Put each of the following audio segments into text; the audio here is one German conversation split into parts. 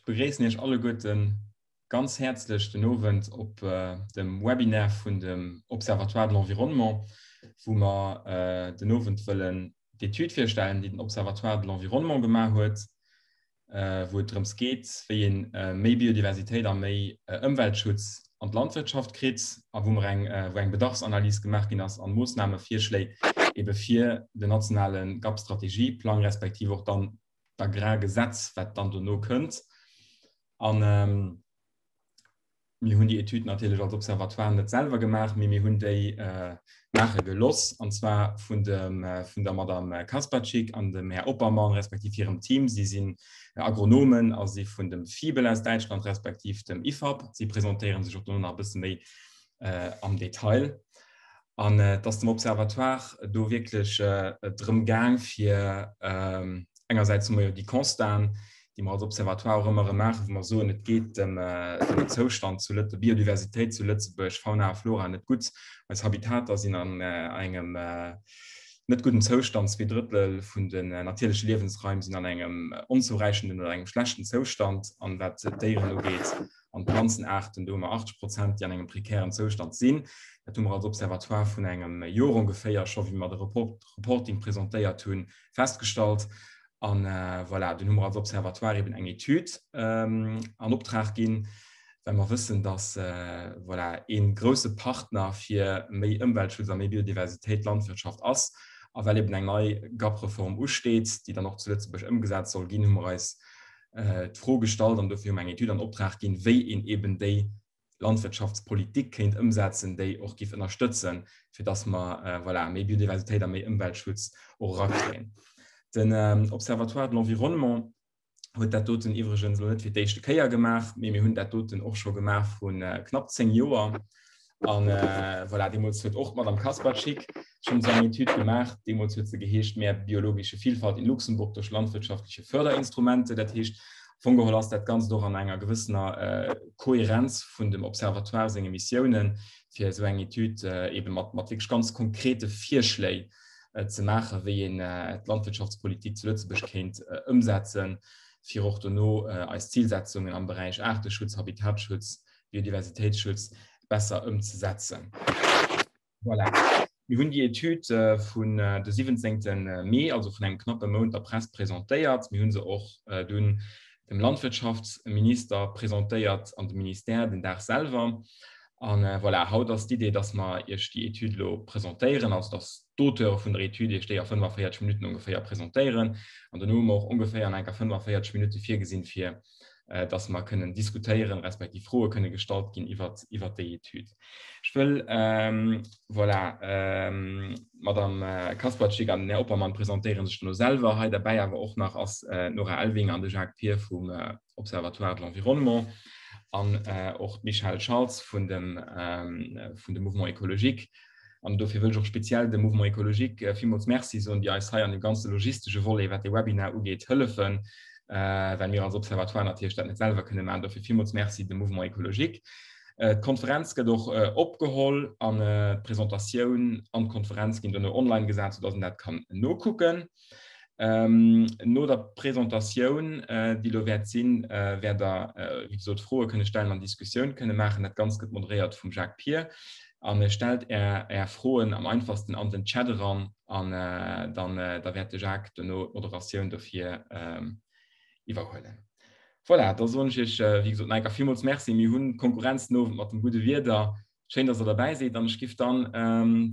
Ich begrüße euch alle guten ganz herzlich den Abend auf dem Webinar von dem Observatoire de l'Environnement, wo wir den Abend wollen die Etude vorstellen, die den Observatoire de l'Environnement gemacht hat, wo es darum geht, wie mehr Biodiversität und mehr Umweltschutz und Landwirtschaft kriegt, wo wir eine Bedarfsanalyse gemacht haben an Maßnahmen vorschläge eben für die nationalen GAP-Strategieplan, respektive auch dann das Agrargesetz, was dann noch kommt. Und wir haben die Etude natürlich als Observatoire nicht selber gemacht, aber wir haben die nachher gelost, und zwar von der Madame Kasperczyk und dem Herrn Oppermann, respektive ihrem Team. Sie sind Agronomen, also sie von dem FIBEL aus Deutschland, respektive dem IFAB. Sie präsentieren sich auch noch ein bisschen mehr am Detail. Und dass dem Observatoire da wirklich darum ging, für einerseits die Konstanten, die man als Observatoire immer machen, wo man so nicht geht, dem Zustand zu der Biodiversität zu Lützeburg, Fauna, Flora nicht gut, als Habitat, das in einem nicht guten Zustand, wie Drittel von den natürlichen Lebensräumen sind an einem unzureichenden oder einem schlechten Zustand, an was Tiere noch geht, an Pflanzenarten, da 80%, die an einem prekären Zustand sind. Das haben wir als Observatoire von einem Jahr ungefähr, schon wie wir das Reporting präsentiert haben, festgestellt. Und voilà, dann haben wir als Observatoire eben eine Etude an Auftrag gehen, wenn wir wissen, dass voilà, ein großer Partner für mehr Umweltschutz und mehr Biodiversität Landwirtschaft ist, aber weil eben eine neue GAP-Reform aussteht, die dann noch zuletzt umgesetzt soll, gehen wir uns die Frage gestellt und dafür eine Etude an Auftrag gehen, wie in eben die Landwirtschaftspolitik könnt umsetzen, die auch unterstützen, für dass wir voilà, mehr Biodiversität und mehr Umweltschutz auch rankriegen. Den Observatoire de l'Environnement hat das dort übrigens nicht für die erste Kehr gemacht, wir haben das dort auch schon gemacht von knapp 10 Jahren. Und voilà, demnach wird auch Madame Kasperczyk schon so eine Etude gemacht, demnach wird sie geheischt mehr biologische Vielfalt in Luxemburg durch landwirtschaftliche Förderinstrumente, das heißt, von geholt hast das Ganze doch an einer gewissen Kohärenz von dem Observatoire seine Missionen für so eine Etude eben mit wirklich ganz konkrete Vorschläge zu machen, wie in Landwirtschaftspolitik zu Lützeburg kennt, umsetzen, für auch noch als Zielsetzungen im Bereich Artenschutz, Habitatschutz, Biodiversitätsschutz besser umzusetzen. Voilà. Wir haben die Etude von der 17. Mai, also von einem knappen Monat der Presse präsentiert. Wir haben sie auch dem Landwirtschaftsminister präsentiert und dem Minister den Tag selber. Und voilà, heute ist die Idee, dass wir erst die Etude präsentieren, also das Autor von der Etude steht auf 45 Minuten ungefähr präsentieren. Und dann haben wir auch ungefähr in 45 Minuten vorgesehen, für, dass wir können diskutieren, respektive Fragen können gestaltet gehen über die Etude. Ich will, voilà, Madame Kasperczyk und Herr Oppermann präsentieren sich nur selber heute dabei, aber auch noch als Nora Alving und Jacques Pierre vom Observatoire de l'Environnement. Und auch Michael Schalz von dem Mouvement Écologique. Und dafür will ich auch speziell dem Mouvement Écologique vielmals merci und die als an die ganze logistische Wolle, was die Webinar angeht, helfen, wenn wir als Observatoire natürlich nicht selber können machen. Dafür vielmals merci dem Mouvement Écologique. Die Konferenz geht auch abgeholt an Präsentation an Konferenz gehen dann online gesetzt, sodass man das kann nachgucken. Nur der Präsentation, die da wert sind, wer da, wie gesagt, Fragen können stellen und Diskussionen können machen, das ganz gut moderiert von Jacques Pierre. Und stellt er Fragen am einfachsten an den Chat ran, und dann da wird Jacques die Moderation dafür überholen. Voilà, da wünsche ich, wie gesagt, vielmals merci. Wir haben Konkurrenz noch mit dem guten Wieder. Schön, dass ihr dabei seid. Dann gebe ich dann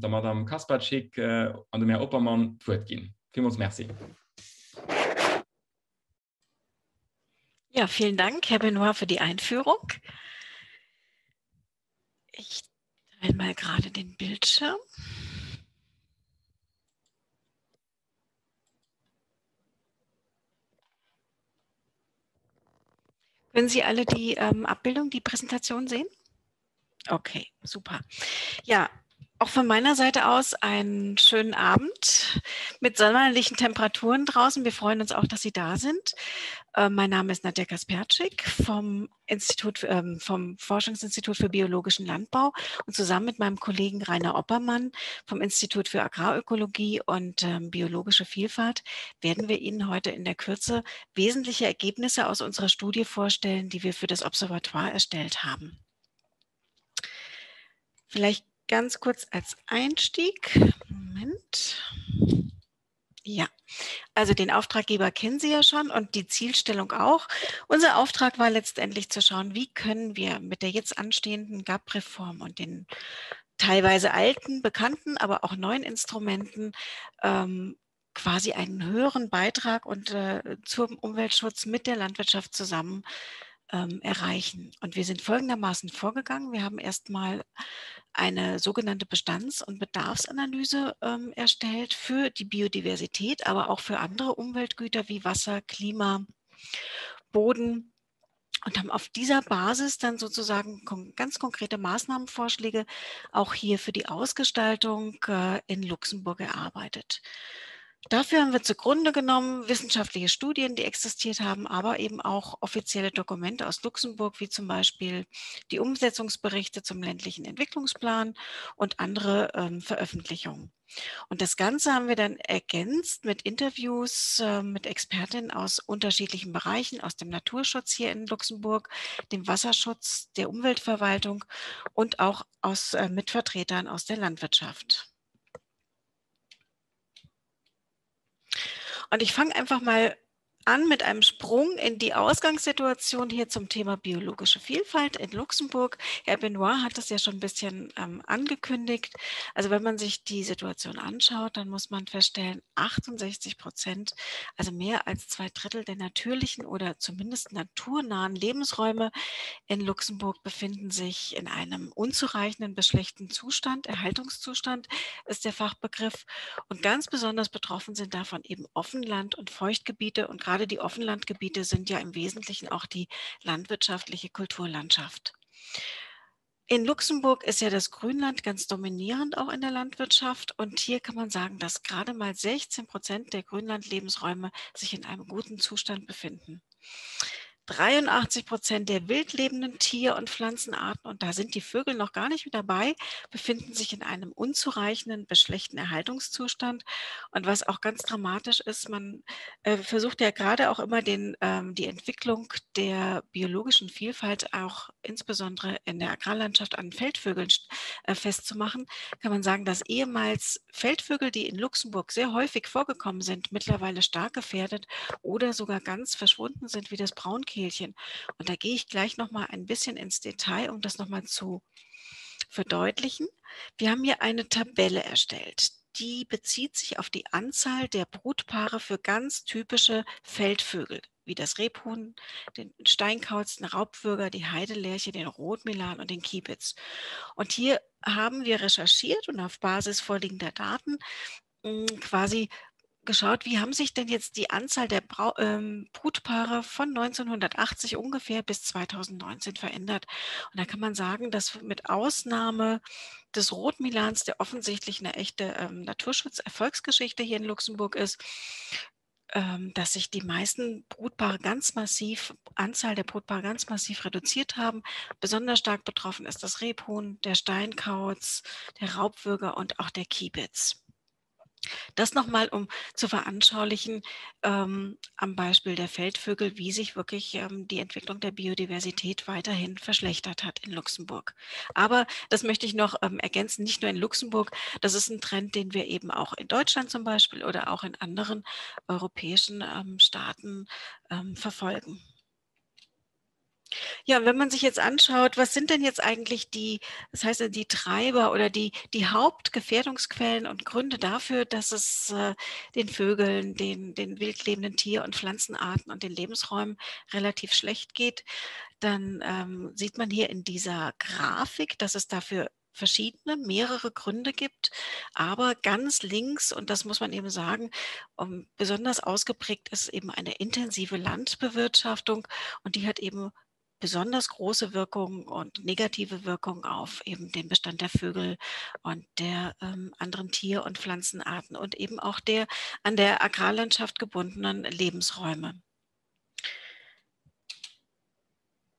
der Madame Kasperczyk und dem Herrn Oppermann fortgehen. Vielmals merci. Ja, vielen Dank, Herr Benoit, für die Einführung. Ich teile mal gerade den Bildschirm. Können Sie alle die Abbildung, die Präsentation sehen? Okay, super. Ja, Auch von meiner Seite aus einen schönen Abend mit sommerlichen Temperaturen draußen. Wir freuen uns auch, dass Sie da sind. Mein Name ist Nadja Kasperczyk vom Forschungsinstitut für biologischen Landbau und zusammen mit meinem Kollegen Rainer Oppermann vom Institut für Agrarökologie und biologische Vielfalt werden wir Ihnen heute in der Kürze wesentliche Ergebnisse aus unserer Studie vorstellen, die wir für das Observatoire erstellt haben. Vielleicht ganz kurz als Einstieg. Moment. Ja, also den Auftraggeber kennen Sie ja schon und die Zielstellung auch. Unser Auftrag war letztendlich zu schauen, wie können wir mit der jetzt anstehenden GAP-Reform und den teilweise alten, bekannten, aber auch neuen Instrumenten quasi einen höheren Beitrag und zum Umweltschutz mit der Landwirtschaft zusammen erreichen. Und wir sind folgendermaßen vorgegangen. Wir haben erstmal eine sogenannte Bestands- und Bedarfsanalyse erstellt für die Biodiversität, aber auch für andere Umweltgüter wie Wasser, Klima, Boden und haben auf dieser Basis dann sozusagen ganz konkrete Maßnahmenvorschläge auch hier für die Ausgestaltung in Luxemburg erarbeitet. Dafür haben wir zugrunde genommen wissenschaftliche Studien, die existiert haben, aber eben auch offizielle Dokumente aus Luxemburg, wie zum Beispiel die Umsetzungsberichte zum ländlichen Entwicklungsplan und andere Veröffentlichungen. Und das Ganze haben wir dann ergänzt mit Interviews mit Expertinnen aus unterschiedlichen Bereichen, aus dem Naturschutz hier in Luxemburg, dem Wasserschutz, der Umweltverwaltung und auch mit Vertretern aus der Landwirtschaft. Und ich fange einfach mal an mit einem Sprung in die Ausgangssituation hier zum Thema biologische Vielfalt in Luxemburg. Herr Benoit hat das ja schon ein bisschen angekündigt. Also wenn man sich die Situation anschaut, dann muss man feststellen, 68%, also mehr als 2/3 der natürlichen oder zumindest naturnahen Lebensräume in Luxemburg befinden sich in einem unzureichenden bis schlechten Zustand. Erhaltungszustand ist der Fachbegriff. Und ganz besonders betroffen sind davon eben Offenland- und Feuchtgebiete. Und gerade die Offenlandgebiete sind ja im Wesentlichen auch die landwirtschaftliche Kulturlandschaft. In Luxemburg ist ja das Grünland ganz dominierend auch in der Landwirtschaft. Und hier kann man sagen, dass gerade mal 16% der Grünlandlebensräume sich in einem guten Zustand befinden. 83% der wildlebenden Tier- und Pflanzenarten, und da sind die Vögel noch gar nicht mit dabei, befinden sich in einem unzureichenden bis schlechten Erhaltungszustand. Und was auch ganz dramatisch ist, man versucht ja gerade auch immer die Entwicklung der biologischen Vielfalt auch insbesondere in der Agrarlandschaft an Feldvögeln festzumachen, kann man sagen, dass ehemals Feldvögel, die in Luxemburg sehr häufig vorgekommen sind, mittlerweile stark gefährdet oder sogar ganz verschwunden sind, wie das Braunkehlchen. Und da gehe ich gleich noch mal ein bisschen ins Detail, um das noch mal zu verdeutlichen. Wir haben hier eine Tabelle erstellt. Die bezieht sich auf die Anzahl der Brutpaare für ganz typische Feldvögel, wie das Rebhuhn, den Steinkauz, den Raubwürger, die Heidelerche, den Rotmilan und den Kiebitz. Und hier haben wir recherchiert und auf Basis vorliegender Daten quasi geschaut, wie haben sich denn jetzt die Anzahl der Brutpaare von 1980 ungefähr bis 2019 verändert. Und da kann man sagen, dass mit Ausnahme des Rotmilans, der offensichtlich eine echte Naturschutzerfolgsgeschichte hier in Luxemburg ist, dass sich die meisten Brutpaare Anzahl der Brutpaare ganz massiv reduziert haben. Besonders stark betroffen ist das Rebhuhn, der Steinkauz, der Raubwürger und auch der Kiebitz. Das nochmal, um zu veranschaulichen, am Beispiel der Feldvögel, wie sich wirklich die Entwicklung der Biodiversität weiterhin verschlechtert hat in Luxemburg. Aber das möchte ich noch ergänzen, nicht nur in Luxemburg, das ist ein Trend, den wir eben auch in Deutschland zum Beispiel oder auch in anderen europäischen Staaten verfolgen. Ja, wenn man sich jetzt anschaut, was sind denn jetzt eigentlich das heißt die Treiber oder die Hauptgefährdungsquellen und Gründe dafür, dass es den Vögeln, den wildlebenden Tier- und Pflanzenarten und den Lebensräumen relativ schlecht geht, dann sieht man hier in dieser Grafik, dass es dafür mehrere Gründe gibt, aber ganz links, und das muss man eben sagen, besonders ausgeprägt ist eben eine intensive Landbewirtschaftung und die hat eben besonders große Wirkung und negative Wirkung auf eben den Bestand der Vögel und der anderen Tier- und Pflanzenarten und eben auch der an der Agrarlandschaft gebundenen Lebensräume.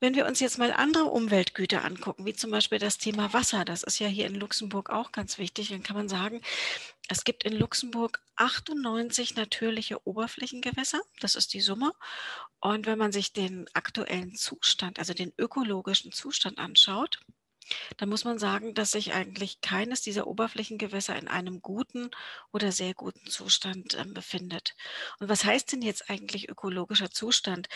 Wenn wir uns jetzt mal andere Umweltgüter angucken, wie zum Beispiel das Thema Wasser, das ist ja hier in Luxemburg auch ganz wichtig, dann kann man sagen, es gibt in Luxemburg 98 natürliche Oberflächengewässer, das ist die Summe. Und wenn man sich den aktuellen Zustand, also den ökologischen Zustand anschaut, dann muss man sagen, dass sich eigentlich keines dieser Oberflächengewässer in einem guten oder sehr guten Zustand befindet. Und was heißt denn jetzt eigentlich ökologischer Zustand?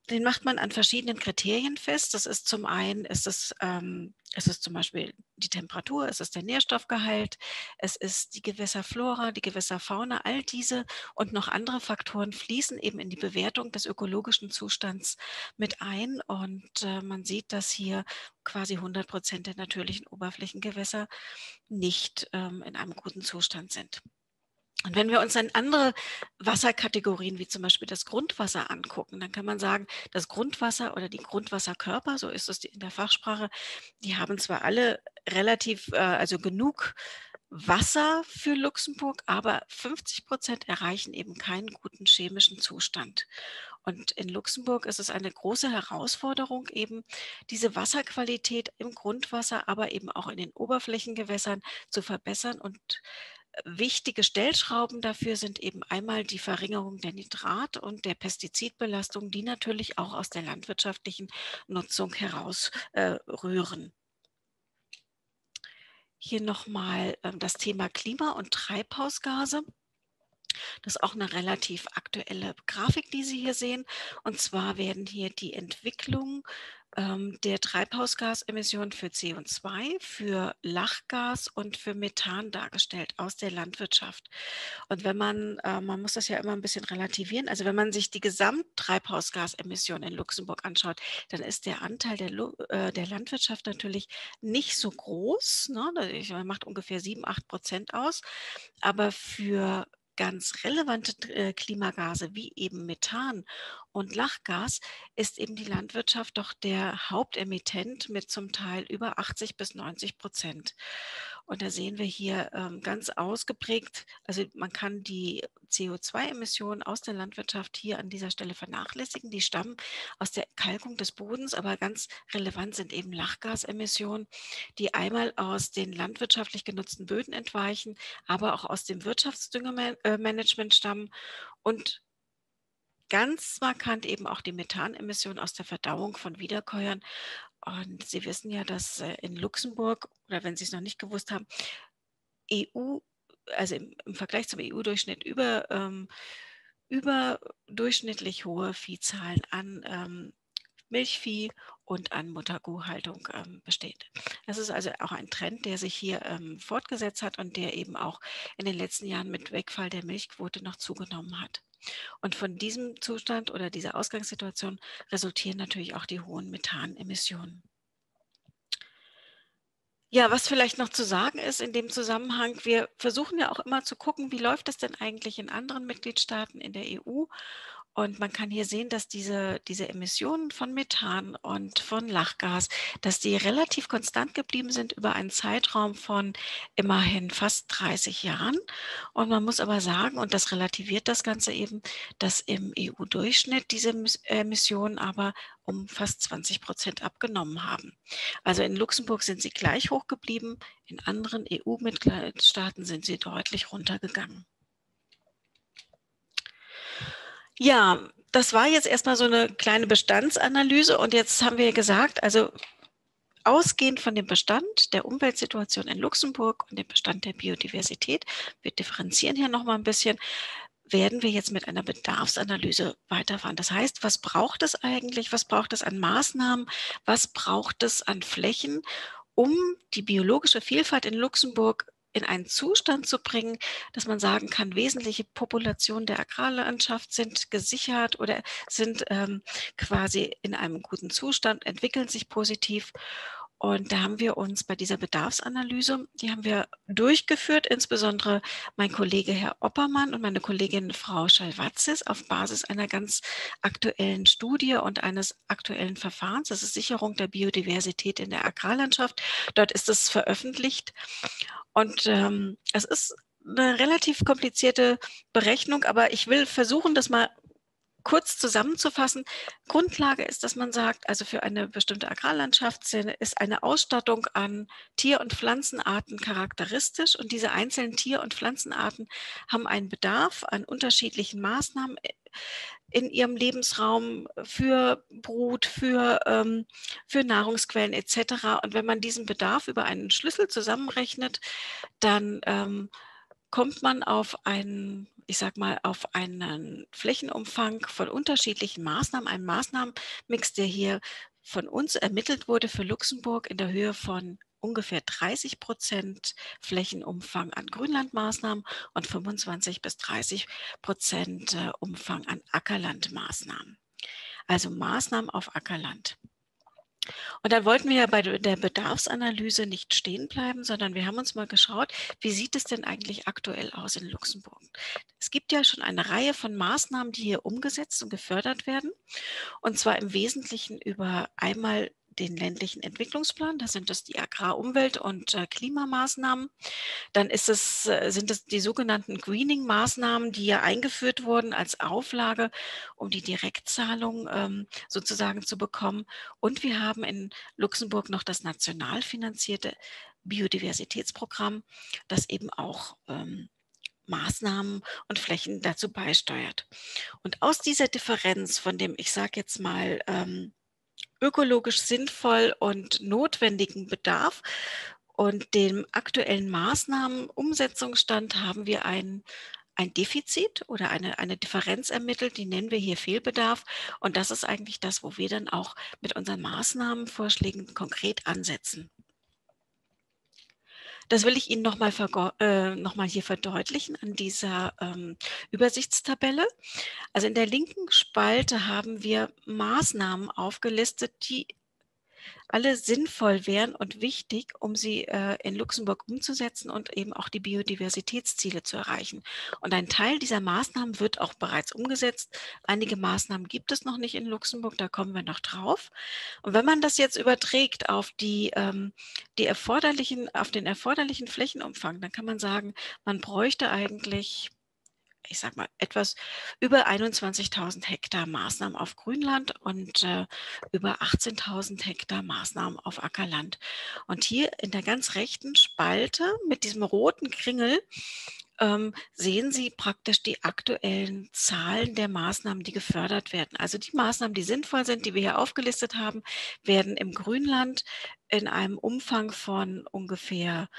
Den macht man an verschiedenen Kriterien fest. Das ist zum einen, ist es zum Beispiel die Temperatur, es ist der Nährstoffgehalt, es ist die Gewässerflora, die Gewässerfauna, all diese und noch andere Faktoren fließen eben in die Bewertung des ökologischen Zustands mit ein. Und man sieht, dass hier quasi 100% der natürlichen Oberflächengewässer nicht in einem guten Zustand sind. Und wenn wir uns dann andere Wasserkategorien wie zum Beispiel das Grundwasser angucken, dann kann man sagen, das Grundwasser oder die Grundwasserkörper, so ist es in der Fachsprache, die haben zwar alle relativ, also genug Wasser für Luxemburg, aber 50% erreichen eben keinen guten chemischen Zustand. Und in Luxemburg ist es eine große Herausforderung, eben diese Wasserqualität im Grundwasser, aber eben auch in den Oberflächengewässern zu verbessern. Und wichtige Stellschrauben dafür sind eben einmal die Verringerung der Nitrat- und der Pestizidbelastung, die natürlich auch aus der landwirtschaftlichen Nutzung herausrühren. Hier nochmal das Thema Klima und Treibhausgase. Das ist auch eine relativ aktuelle Grafik, die Sie hier sehen. Und zwar werden hier die Entwicklung der Treibhausgasemissionen für CO2, für Lachgas und für Methan dargestellt aus der Landwirtschaft. Und wenn man muss das ja immer ein bisschen relativieren, also wenn man sich die Gesamttreibhausgasemissionen in Luxemburg anschaut, dann ist der Anteil der Landwirtschaft natürlich nicht so groß, ne? Man macht ungefähr 7-8% aus, aber für ganz relevante Klimagase wie eben Methan und Lachgas ist eben die Landwirtschaft doch der Hauptemittent mit zum Teil über 80-90%. Und da sehen wir hier ganz ausgeprägt, also man kann die CO2-Emissionen aus der Landwirtschaft hier an dieser Stelle vernachlässigen. Die stammen aus der Kalkung des Bodens, aber ganz relevant sind eben Lachgasemissionen, die einmal aus den landwirtschaftlich genutzten Böden entweichen, aber auch aus dem Wirtschaftsdüngemanagement stammen und ganz markant eben auch die Methanemissionen aus der Verdauung von Wiederkäuern. Und Sie wissen ja, dass in Luxemburg, oder wenn Sie es noch nicht gewusst haben, EU, also im Vergleich zum EU-Durchschnitt überdurchschnittlich hohe Viehzahlen an Milchvieh und an Mutterkuhhaltung besteht. Das ist also auch ein Trend, der sich hier fortgesetzt hat und der eben auch in den letzten Jahren mit Wegfall der Milchquote noch zugenommen hat. Und von diesem Zustand oder dieser Ausgangssituation resultieren natürlich auch die hohen Methanemissionen. Ja, was vielleicht noch zu sagen ist in dem Zusammenhang, wir versuchen ja auch immer zu gucken, wie läuft es denn eigentlich in anderen Mitgliedstaaten in der EU? Und man kann hier sehen, dass diese Emissionen von Methan und von Lachgas, dass die relativ konstant geblieben sind über einen Zeitraum von immerhin fast 30 Jahren. Und man muss aber sagen, und das relativiert das Ganze eben, dass im EU-Durchschnitt diese Emissionen aber um fast 20% abgenommen haben. Also in Luxemburg sind sie gleich hoch geblieben, in anderen EU-Mitgliedstaaten sind sie deutlich runtergegangen. Ja, das war jetzt erstmal so eine kleine Bestandsanalyse und jetzt haben wir gesagt, also ausgehend von dem Bestand der Umweltsituation in Luxemburg und dem Bestand der Biodiversität, wir differenzieren hier nochmal ein bisschen, werden wir jetzt mit einer Bedarfsanalyse weiterfahren. Das heißt, was braucht es eigentlich, was braucht es an Maßnahmen, was braucht es an Flächen, um die biologische Vielfalt in Luxemburg in einen Zustand zu bringen, dass man sagen kann, wesentliche Populationen der Agrarlandschaft sind gesichert oder sind quasi in einem guten Zustand, entwickeln sich positiv Und da haben wir uns bei dieser Bedarfsanalyse, die haben wir durchgeführt, insbesondere mein Kollege Herr Oppermann und meine Kollegin Frau Schalwatzis auf Basis einer ganz aktuellen Studie und eines aktuellen Verfahrens. Das ist Sicherung der Biodiversität in der Agrarlandschaft. Dort ist es veröffentlicht. Und es ist eine relativ komplizierte Berechnung, aber ich will versuchen, das mal kurz zusammenzufassen. Grundlage ist, dass man sagt, also für eine bestimmte Agrarlandschaft ist eine Ausstattung an Tier- und Pflanzenarten charakteristisch und diese einzelnen Tier- und Pflanzenarten haben einen Bedarf an unterschiedlichen Maßnahmen in ihrem Lebensraum für Brut, für Nahrungsquellen etc. Und wenn man diesen Bedarf über einen Schlüssel zusammenrechnet, dann kommt man auf einen, ich sag mal, auf einen Flächenumfang von unterschiedlichen Maßnahmen, einen Maßnahmenmix, der hier von uns ermittelt wurde für Luxemburg in der Höhe von ungefähr 30% Flächenumfang an Grünlandmaßnahmen und 25-30% Umfang an Ackerlandmaßnahmen. Also Maßnahmen auf Ackerland. Und dann wollten wir ja bei der Bedarfsanalyse nicht stehen bleiben, sondern wir haben uns mal geschaut, wie sieht es denn eigentlich aktuell aus in Luxemburg? Es gibt ja schon eine Reihe von Maßnahmen, die hier umgesetzt und gefördert werden. Und zwar im Wesentlichen über einmal den ländlichen Entwicklungsplan, da sind es die Agrar-, Umwelt- und Klimamaßnahmen. Dann sind es die sogenannten Greening-Maßnahmen, die ja eingeführt wurden als Auflage, um die Direktzahlung sozusagen zu bekommen. Und wir haben in Luxemburg noch das national finanzierte Biodiversitätsprogramm, das eben auch Maßnahmen und Flächen dazu beisteuert. Und aus dieser Differenz von dem, ich sage jetzt mal, ökologisch sinnvoll und notwendigen Bedarf und dem aktuellen Maßnahmenumsetzungsstand haben wir ein Defizit oder eine Differenz ermittelt, die nennen wir hier Fehlbedarf. Und das ist eigentlich das, wo wir dann auch mit unseren Maßnahmenvorschlägen konkret ansetzen. Das will ich Ihnen nochmal hier verdeutlichen an dieser Übersichtstabelle. Also in der linken Spalte haben wir Maßnahmen aufgelistet, die alle sinnvoll wären und wichtig, um sie in Luxemburg umzusetzen und eben auch die Biodiversitätsziele zu erreichen. Und ein Teil dieser Maßnahmen wird auch bereits umgesetzt. Einige Maßnahmen gibt es noch nicht in Luxemburg, da kommen wir noch drauf. Und wenn man das jetzt überträgt auf auf den erforderlichen Flächenumfang, dann kann man sagen, man bräuchte eigentlich, ich sag mal, etwas über 21.000 Hektar Maßnahmen auf Grünland und über 18.000 Hektar Maßnahmen auf Ackerland. Und hier in der ganz rechten Spalte mit diesem roten Kringel sehen Sie praktisch die aktuellen Zahlen der Maßnahmen, die gefördert werden. Also die Maßnahmen, die sinnvoll sind, die wir hier aufgelistet haben, werden im Grünland in einem Umfang von ungefähr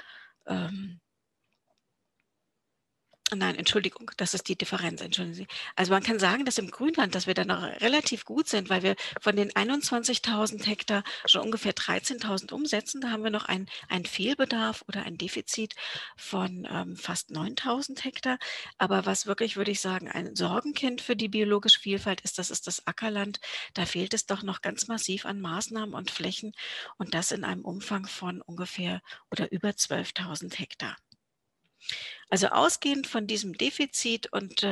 Nein, Entschuldigung, das ist die Differenz, entschuldigen Sie. Also man kann sagen, dass im Grünland, dass wir da noch relativ gut sind, weil wir von den 21.000 Hektar schon ungefähr 13.000 umsetzen. Da haben wir noch einen Fehlbedarf oder ein Defizit von fast 9.000 Hektar. Aber was wirklich, würde ich sagen, ein Sorgenkind für die biologische Vielfalt ist, das ist das Ackerland. Da fehlt es doch noch ganz massiv an Maßnahmen und Flächen und das in einem Umfang von ungefähr oder über 12.000 Hektar. Also ausgehend von diesem Defizit und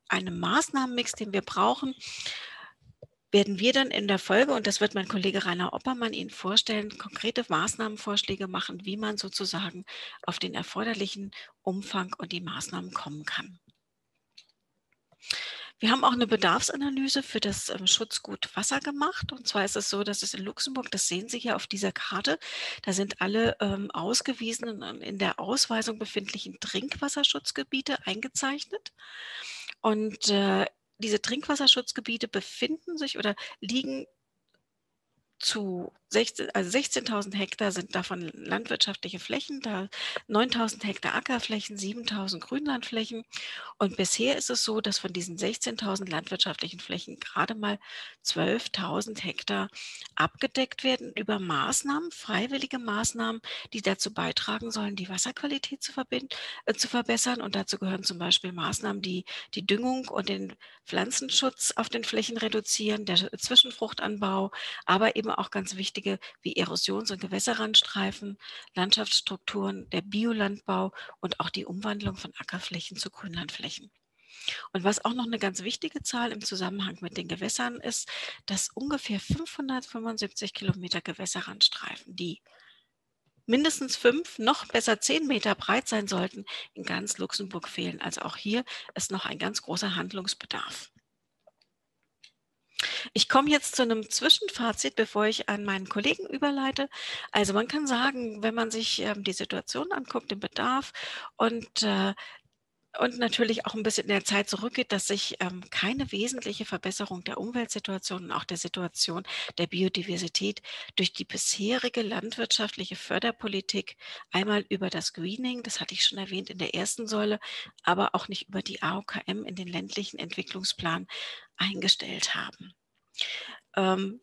einem Maßnahmenmix, den wir brauchen, werden wir dann in der Folge, und das wird mein Kollege Rainer Oppermann Ihnen vorstellen, konkrete Maßnahmenvorschläge machen, wie man sozusagen auf den erforderlichen Umfang und die Maßnahmen kommen kann. Wir haben auch eine Bedarfsanalyse für das Schutzgut Wasser gemacht. Und zwar ist es so, dass es in Luxemburg, das sehen Sie hier auf dieser Karte, da sind alle ausgewiesenen in der Ausweisung befindlichen Trinkwasserschutzgebiete eingezeichnet. Und diese Trinkwasserschutzgebiete befinden sich oder liegen zu 16.000 Hektar sind davon landwirtschaftliche Flächen, da 9.000 Hektar Ackerflächen, 7.000 Grünlandflächen. Und bisher ist es so, dass von diesen 16.000 landwirtschaftlichen Flächen gerade mal 12.000 Hektar abgedeckt werden über Maßnahmen, freiwillige Maßnahmen, die dazu beitragen sollen, die Wasserqualität zu verbessern. Und dazu gehören zum Beispiel Maßnahmen, die die Düngung und den Pflanzenschutz auf den Flächen reduzieren, der Zwischenfruchtanbau, aber eben aber auch ganz wichtige wie Erosions- und Gewässerrandstreifen, Landschaftsstrukturen, der Biolandbau und auch die Umwandlung von Ackerflächen zu Grünlandflächen. Und was auch noch eine ganz wichtige Zahl im Zusammenhang mit den Gewässern ist, dass ungefähr 575 Kilometer Gewässerrandstreifen, die mindestens 5, noch besser 10 Meter breit sein sollten, in ganz Luxemburg fehlen. Also auch hier ist noch ein ganz großer Handlungsbedarf. Ich komme jetzt zu einem Zwischenfazit, bevor ich an meinen Kollegen überleite. Also man kann sagen, wenn man sich die Situation anguckt, den Bedarf und natürlich auch ein bisschen in der Zeit zurückgeht, dass sich keine wesentliche Verbesserung der Umweltsituation und auch der Situation der Biodiversität durch die bisherige landwirtschaftliche Förderpolitik, einmal über das Greening, das hatte ich schon erwähnt in der ersten Säule, aber auch nicht über die AOKM in den ländlichen Entwicklungsplan eingestellt haben.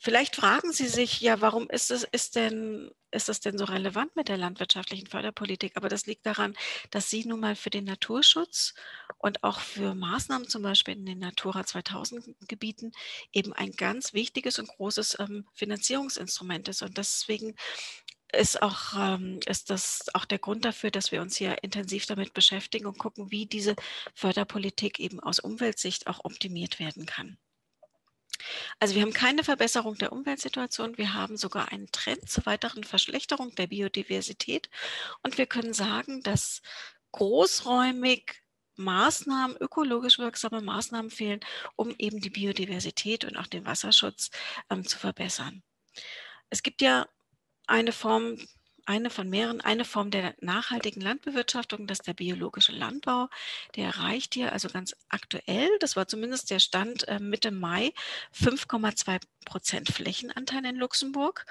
Vielleicht fragen Sie sich, ja, warum ist das denn so relevant mit der landwirtschaftlichen Förderpolitik? Aber das liegt daran, dass sie nun mal für den Naturschutz und auch für Maßnahmen zum Beispiel in den Natura 2000 Gebieten eben ein ganz wichtiges und großes Finanzierungsinstrument ist. Und deswegen ist das auch der Grund dafür, dass wir uns hier intensiv damit beschäftigen und gucken, wie diese Förderpolitik eben aus Umweltsicht auch optimiert werden kann. Also wir haben keine Verbesserung der Umweltsituation, wir haben sogar einen Trend zur weiteren Verschlechterung der Biodiversität und wir können sagen, dass großräumig Maßnahmen, ökologisch wirksame Maßnahmen fehlen, um eben die Biodiversität und auch den Wasserschutz zu verbessern. Es gibt ja eine Form der nachhaltigen Landbewirtschaftung, das ist der biologische Landbau. Der erreicht hier also ganz aktuell, das war zumindest der Stand Mitte Mai, 5,2% Flächenanteil in Luxemburg.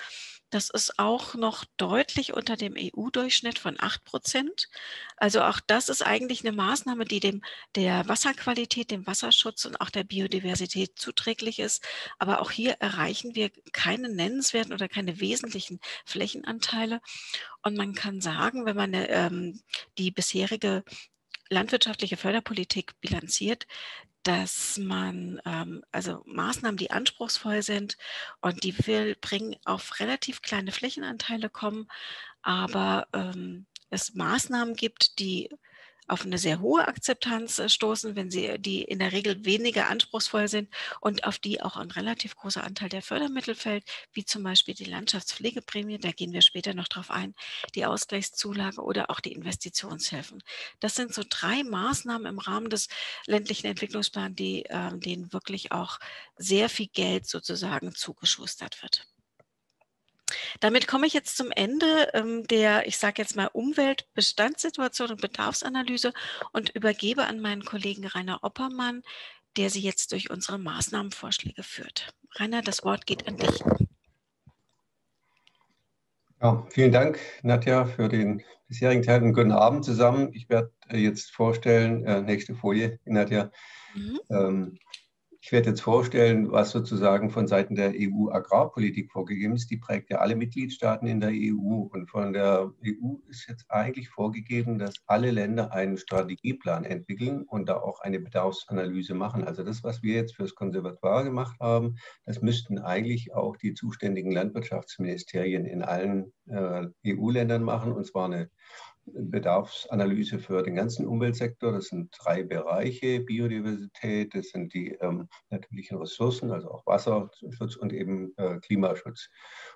Das ist auch noch deutlich unter dem EU-Durchschnitt von 8%. Also auch das ist eigentlich eine Maßnahme, die der Wasserqualität, dem Wasserschutz und auch der Biodiversität zuträglich ist. Aber auch hier erreichen wir keine nennenswerten oder keine wesentlichen Flächenanteile. Und man kann sagen, wenn man die bisherige landwirtschaftliche Förderpolitik bilanziert, dass man also Maßnahmen, die anspruchsvoll sind und die bringen auf relativ kleine Flächenanteile kommen, aber es Maßnahmen gibt, die auf eine sehr hohe Akzeptanz stoßen, die in der Regel weniger anspruchsvoll sind und auf die auch ein relativ großer Anteil der Fördermittel fällt, wie zum Beispiel die Landschaftspflegeprämie, da gehen wir später noch drauf ein, die Ausgleichszulage oder auch die Investitionshilfen. Das sind so 3 Maßnahmen im Rahmen des ländlichen Entwicklungsplans, denen wirklich auch sehr viel Geld sozusagen zugeschustert wird. Damit komme ich jetzt zum Ende der, ich sage jetzt mal, Umweltbestandssituation und Bedarfsanalyse und übergebe an meinen Kollegen Rainer Oppermann, der Sie jetzt durch unsere Maßnahmenvorschläge führt. Rainer, das Wort geht an dich. Ja, vielen Dank, Nadja, für den bisherigen Teil und guten Abend zusammen. Ich werde jetzt vorstellen, nächste Folie, Nadja. Ich werde jetzt vorstellen, was sozusagen von Seiten der EU-Agrarpolitik vorgegeben ist. Die prägt ja alle Mitgliedstaaten in der EU. Und von der EU ist jetzt eigentlich vorgegeben, dass alle Länder einen Strategieplan entwickeln und da auch eine Bedarfsanalyse machen. Also das, was wir jetzt fürs Konservatoire gemacht haben, das müssten eigentlich auch die zuständigen Landwirtschaftsministerien in allen EU-Ländern machen. Und zwar eine Bedarfsanalyse für den ganzen Umweltsektor. Das sind 3 Bereiche: Biodiversität, das sind die natürlichen Ressourcen, also auch Wasserschutz und eben Klimaschutz.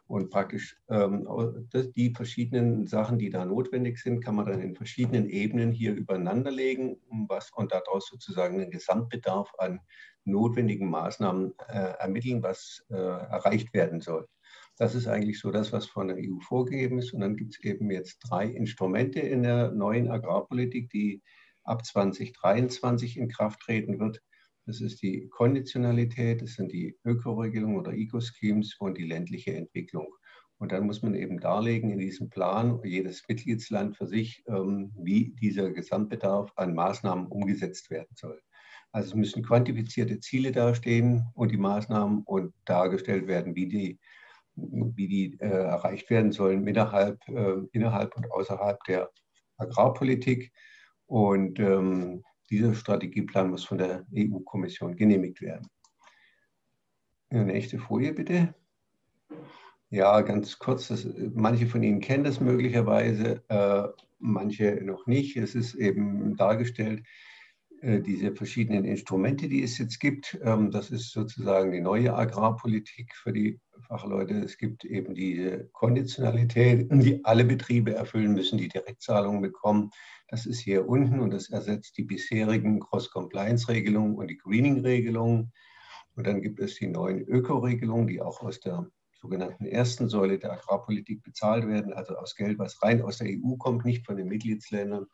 Und praktisch die verschiedenen Sachen, die da notwendig sind, kann man dann in verschiedenen Ebenen hier übereinander legen und daraus sozusagen einen Gesamtbedarf an notwendigen Maßnahmen ermitteln, was erreicht werden soll. Das ist eigentlich so das, was von der EU vorgegeben ist. Und dann gibt es eben jetzt 3 Instrumente in der neuen Agrarpolitik, die ab 2023 in Kraft treten wird. Das ist die Konditionalität, das sind die Ökoregelungen oder Eco-Schemes und die ländliche Entwicklung. Und dann muss man eben darlegen in diesem Plan, jedes Mitgliedsland für sich, wie dieser Gesamtbedarf an Maßnahmen umgesetzt werden soll. Also es müssen quantifizierte Ziele dastehen und die Maßnahmen und dargestellt werden, wie die erreicht werden sollen innerhalb und außerhalb der Agrarpolitik. Und dieser Strategieplan muss von der EU-Kommission genehmigt werden. Nächste Folie bitte. Ja, ganz kurz. Manche von Ihnen kennen das möglicherweise, manche noch nicht. Es ist eben dargestellt, diese verschiedenen Instrumente, die es jetzt gibt. Das ist sozusagen die neue Agrarpolitik für die Fachleute. Es gibt eben diese Konditionalität, die alle Betriebe erfüllen müssen, die Direktzahlungen bekommen. Das ist hier unten und das ersetzt die bisherigen Cross-Compliance-Regelungen und die Greening-Regelungen. Und dann gibt es die neuen Öko-Regelungen, die auch aus der sogenannten ersten Säule der Agrarpolitik bezahlt werden, also aus Geld, was rein aus der EU kommt, nicht von den Mitgliedsländern.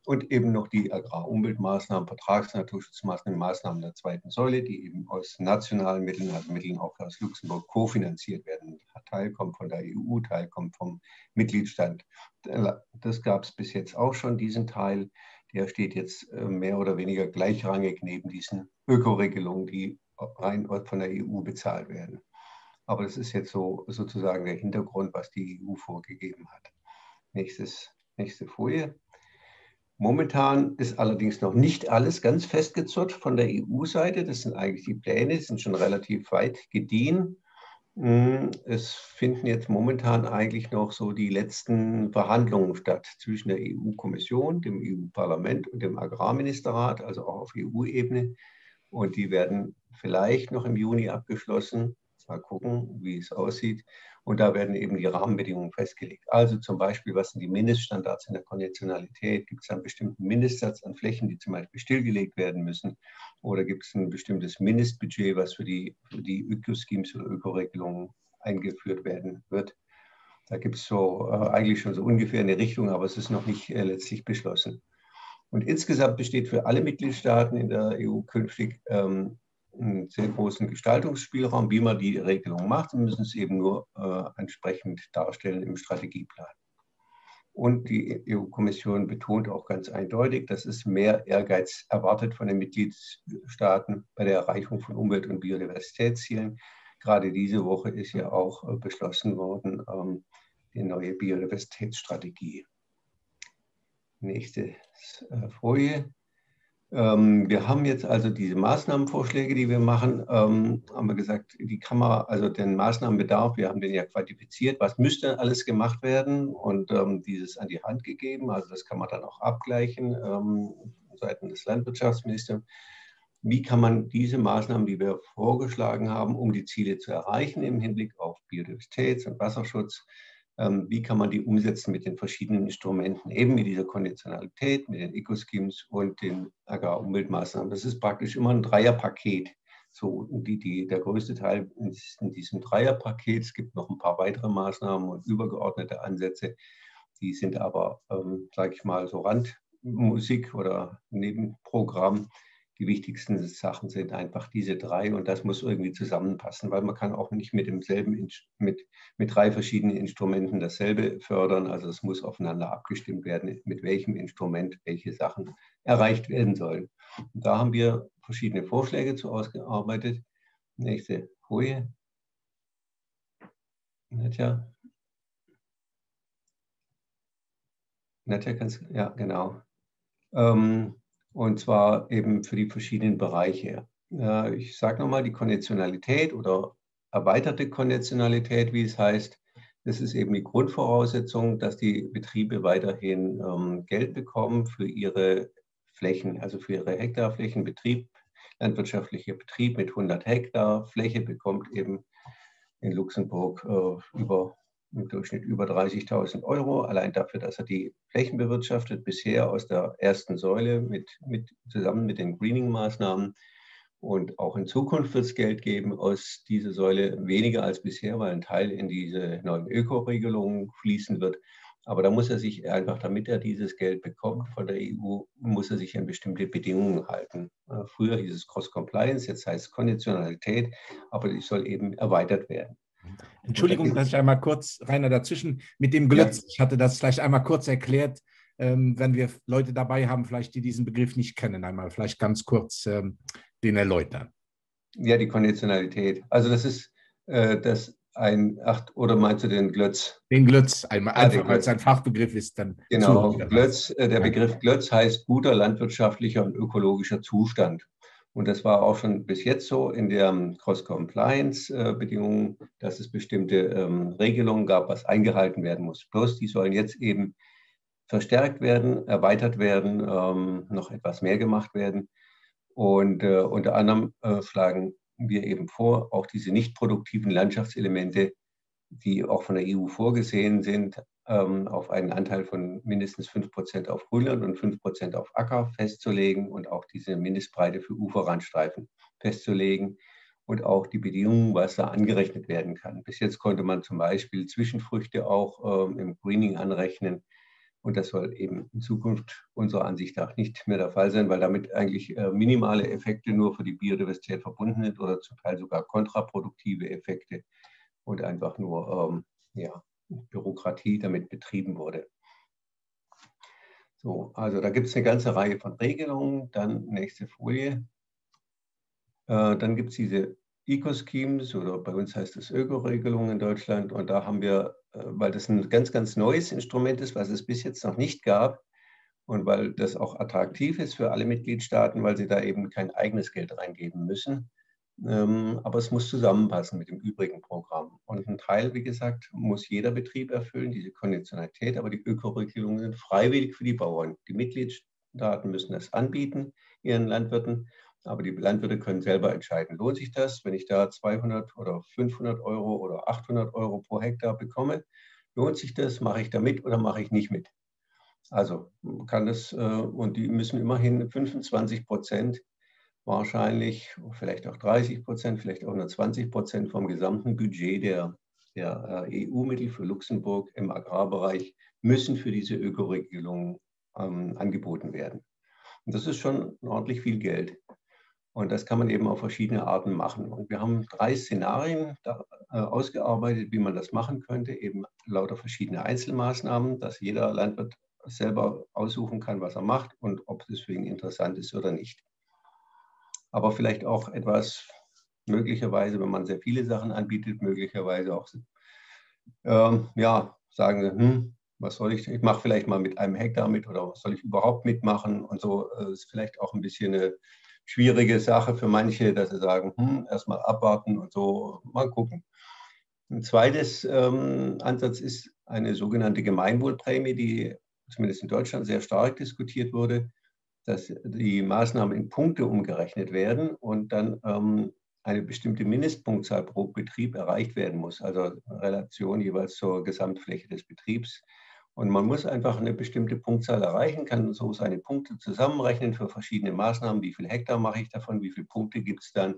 Und eben noch die Agrarumweltmaßnahmen, Vertragsnaturschutzmaßnahmen, Maßnahmen der zweiten Säule, die eben aus nationalen Mitteln, also Mitteln auch aus Luxemburg, kofinanziert werden. Ein Teil kommt von der EU, Teil kommt vom Mitgliedstaat. Das gab es bis jetzt auch schon, diesen Teil. Der steht jetzt mehr oder weniger gleichrangig neben diesen Ökoregelungen, die rein von der EU bezahlt werden. Aber das ist jetzt so sozusagen der Hintergrund, was die EU vorgegeben hat. Nächste Folie. Momentan ist allerdings noch nicht alles ganz festgezurrt von der EU-Seite. Das sind eigentlich die Pläne, die sind schon relativ weit gediehen. Es finden jetzt momentan eigentlich noch so die letzten Verhandlungen statt zwischen der EU-Kommission, dem EU-Parlament und dem Agrarministerrat, also auch auf EU-Ebene. Und die werden vielleicht noch im Juni abgeschlossen. Mal gucken, wie es aussieht. Und da werden eben die Rahmenbedingungen festgelegt. Also zum Beispiel, was sind die Mindeststandards in der Konditionalität? Gibt es einen bestimmten Mindestsatz an Flächen, die zum Beispiel stillgelegt werden müssen? Oder gibt es ein bestimmtes Mindestbudget, was für die Ökoschemes oder Ökoregelungen eingeführt werden wird? Da gibt es so eigentlich schon so ungefähr eine Richtung, aber es ist noch nicht letztlich beschlossen. Und insgesamt besteht für alle Mitgliedstaaten in der EU künftig einen sehr großen Gestaltungsspielraum, wie man die Regelung macht. Sie müssen es eben nur entsprechend darstellen im Strategieplan. Und die EU-Kommission betont auch ganz eindeutig, dass es mehr Ehrgeiz erwartet von den Mitgliedstaaten bei der Erreichung von Umwelt- und Biodiversitätszielen. Gerade diese Woche ist ja auch beschlossen worden, die neue Biodiversitätsstrategie. Nächste Folie. Wir haben jetzt also diese Maßnahmenvorschläge, die wir machen, haben wir gesagt, die kann man, also den Maßnahmenbedarf, wir haben den ja quantifiziert, was müsste alles gemacht werden und dieses an die Hand gegeben, also das kann man dann auch abgleichen seitens des Landwirtschaftsministeriums. Wie kann man diese Maßnahmen, die wir vorgeschlagen haben, um die Ziele zu erreichen im Hinblick auf Biodiversitäts- und Wasserschutz, wie kann man die umsetzen mit den verschiedenen Instrumenten, eben mit dieser Konditionalität, mit den Ecoschemes und den Agrarumweltmaßnahmen. Das ist praktisch immer ein Dreierpaket. So, der größte Teil ist in diesem Dreierpaket. Es gibt noch ein paar weitere Maßnahmen und übergeordnete Ansätze. Die sind aber, sage ich mal, so Randmusik oder Nebenprogramm. Die wichtigsten Sachen sind einfach diese drei und das muss irgendwie zusammenpassen, weil man kann auch nicht mit drei verschiedenen Instrumenten dasselbe fördern. Also es muss aufeinander abgestimmt werden, mit welchem Instrument welche Sachen erreicht werden sollen. Und da haben wir verschiedene Vorschläge zu ausgearbeitet. Nächste Folie. Nadja, kannst du, ja, genau. Und zwar eben für die verschiedenen Bereiche. Ich sage nochmal, die Konditionalität oder erweiterte Konditionalität, wie es heißt, das ist eben die Grundvoraussetzung, dass die Betriebe weiterhin Geld bekommen für ihre Flächen, also für ihre Hektarflächen. Landwirtschaftlicher Betrieb mit 100 Hektar Fläche bekommt eben in Luxemburg im Durchschnitt über 30.000 Euro, allein dafür, dass er die Flächen bewirtschaftet, bisher aus der ersten Säule zusammen mit den Greening-Maßnahmen. Und auch in Zukunft wird es Geld geben aus dieser Säule, weniger als bisher, weil ein Teil in diese neuen Öko-Regelungen fließen wird. Aber da muss er sich einfach, damit er dieses Geld bekommt von der EU, muss er sich an bestimmte Bedingungen halten. Früher hieß es Cross-Compliance, jetzt heißt es Konditionalität, aber die soll eben erweitert werden. Entschuldigung, dass ich einmal kurz, Rainer, dazwischen mit dem Glötz. Ja. Ich hatte das vielleicht einmal kurz erklärt, wenn wir Leute dabei haben, vielleicht die diesen Begriff nicht kennen, einmal vielleicht ganz kurz den erläutern. Ja, die Konditionalität. Also das ist oder meinst du den Glötz? Den Glötz, einfach weil es ein Fachbegriff ist. Dann genau, Glötz, der Begriff Glötz heißt guter landwirtschaftlicher und ökologischer Zustand. Und das war auch schon bis jetzt so in der Cross-Compliance-Bedingungen, dass es bestimmte Regelungen gab, was eingehalten werden muss. Bloß die sollen jetzt eben verstärkt werden, erweitert werden, noch etwas mehr gemacht werden. Und unter anderem schlagen wir eben vor, auch diese nicht produktiven Landschaftselemente, die auch von der EU vorgesehen sind, auf einen Anteil von mindestens 5% auf Grünland und 5% auf Acker festzulegen und auch diese Mindestbreite für Uferrandstreifen festzulegen und auch die Bedingungen, was da angerechnet werden kann. Bis jetzt konnte man zum Beispiel Zwischenfrüchte auch im Greening anrechnen. Und das soll eben in Zukunft unserer Ansicht nach nicht mehr der Fall sein, weil damit eigentlich minimale Effekte nur für die Biodiversität verbunden sind oder zum Teil sogar kontraproduktive Effekte und einfach nur ja, Bürokratie damit betrieben wurde. So, also da gibt es eine ganze Reihe von Regelungen. Dann nächste Folie. Dann gibt es diese Eco-Schemes oder bei uns heißt es Öko-Regelungen in Deutschland. Und da haben wir, weil das ein ganz, ganz neues Instrument ist, was es bis jetzt noch nicht gab und weil das auch attraktiv ist für alle Mitgliedstaaten, weil sie da eben kein eigenes Geld reingeben müssen. Aber es muss zusammenpassen mit dem übrigen Programm. Und ein Teil, wie gesagt, muss jeder Betrieb erfüllen, diese Konditionalität, aber die Öko-Regelungen sind freiwillig für die Bauern. Die Mitgliedstaaten müssen das anbieten, ihren Landwirten, aber die Landwirte können selber entscheiden, lohnt sich das, wenn ich da 200 oder 500 Euro oder 800 Euro pro Hektar bekomme, lohnt sich das, mache ich da mit oder mache ich nicht mit? Also kann das, und die müssen immerhin 25% wahrscheinlich, vielleicht auch 30%, vielleicht auch nur 20% vom gesamten Budget der EU-Mittel für Luxemburg im Agrarbereich müssen für diese Ökoregelung angeboten werden. Und das ist schon ordentlich viel Geld. Und das kann man eben auf verschiedene Arten machen. Und wir haben 3 Szenarien ausgearbeitet, wie man das machen könnte, eben lauter verschiedene Einzelmaßnahmen, dass jeder Landwirt selber aussuchen kann, was er macht und ob es für ihn interessant ist oder nicht. Aber vielleicht auch etwas möglicherweise, wenn man sehr viele Sachen anbietet, möglicherweise auch ja, sagen, was soll ich mache vielleicht mal mit einem Hektar mit oder was soll ich überhaupt mitmachen und so ist vielleicht auch ein bisschen eine schwierige Sache für manche, dass sie sagen, erstmal abwarten und so, mal gucken. Ein zweites Ansatz ist eine sogenannte Gemeinwohlprämie, die zumindest in Deutschland sehr stark diskutiert wurde, dass die Maßnahmen in Punkte umgerechnet werden und dann eine bestimmte Mindestpunktzahl pro Betrieb erreicht werden muss, also Relation jeweils zur Gesamtfläche des Betriebs. Und man muss einfach eine bestimmte Punktzahl erreichen, kann so seine Punkte zusammenrechnen für verschiedene Maßnahmen, wie viel Hektar mache ich davon, wie viele Punkte gibt es dann.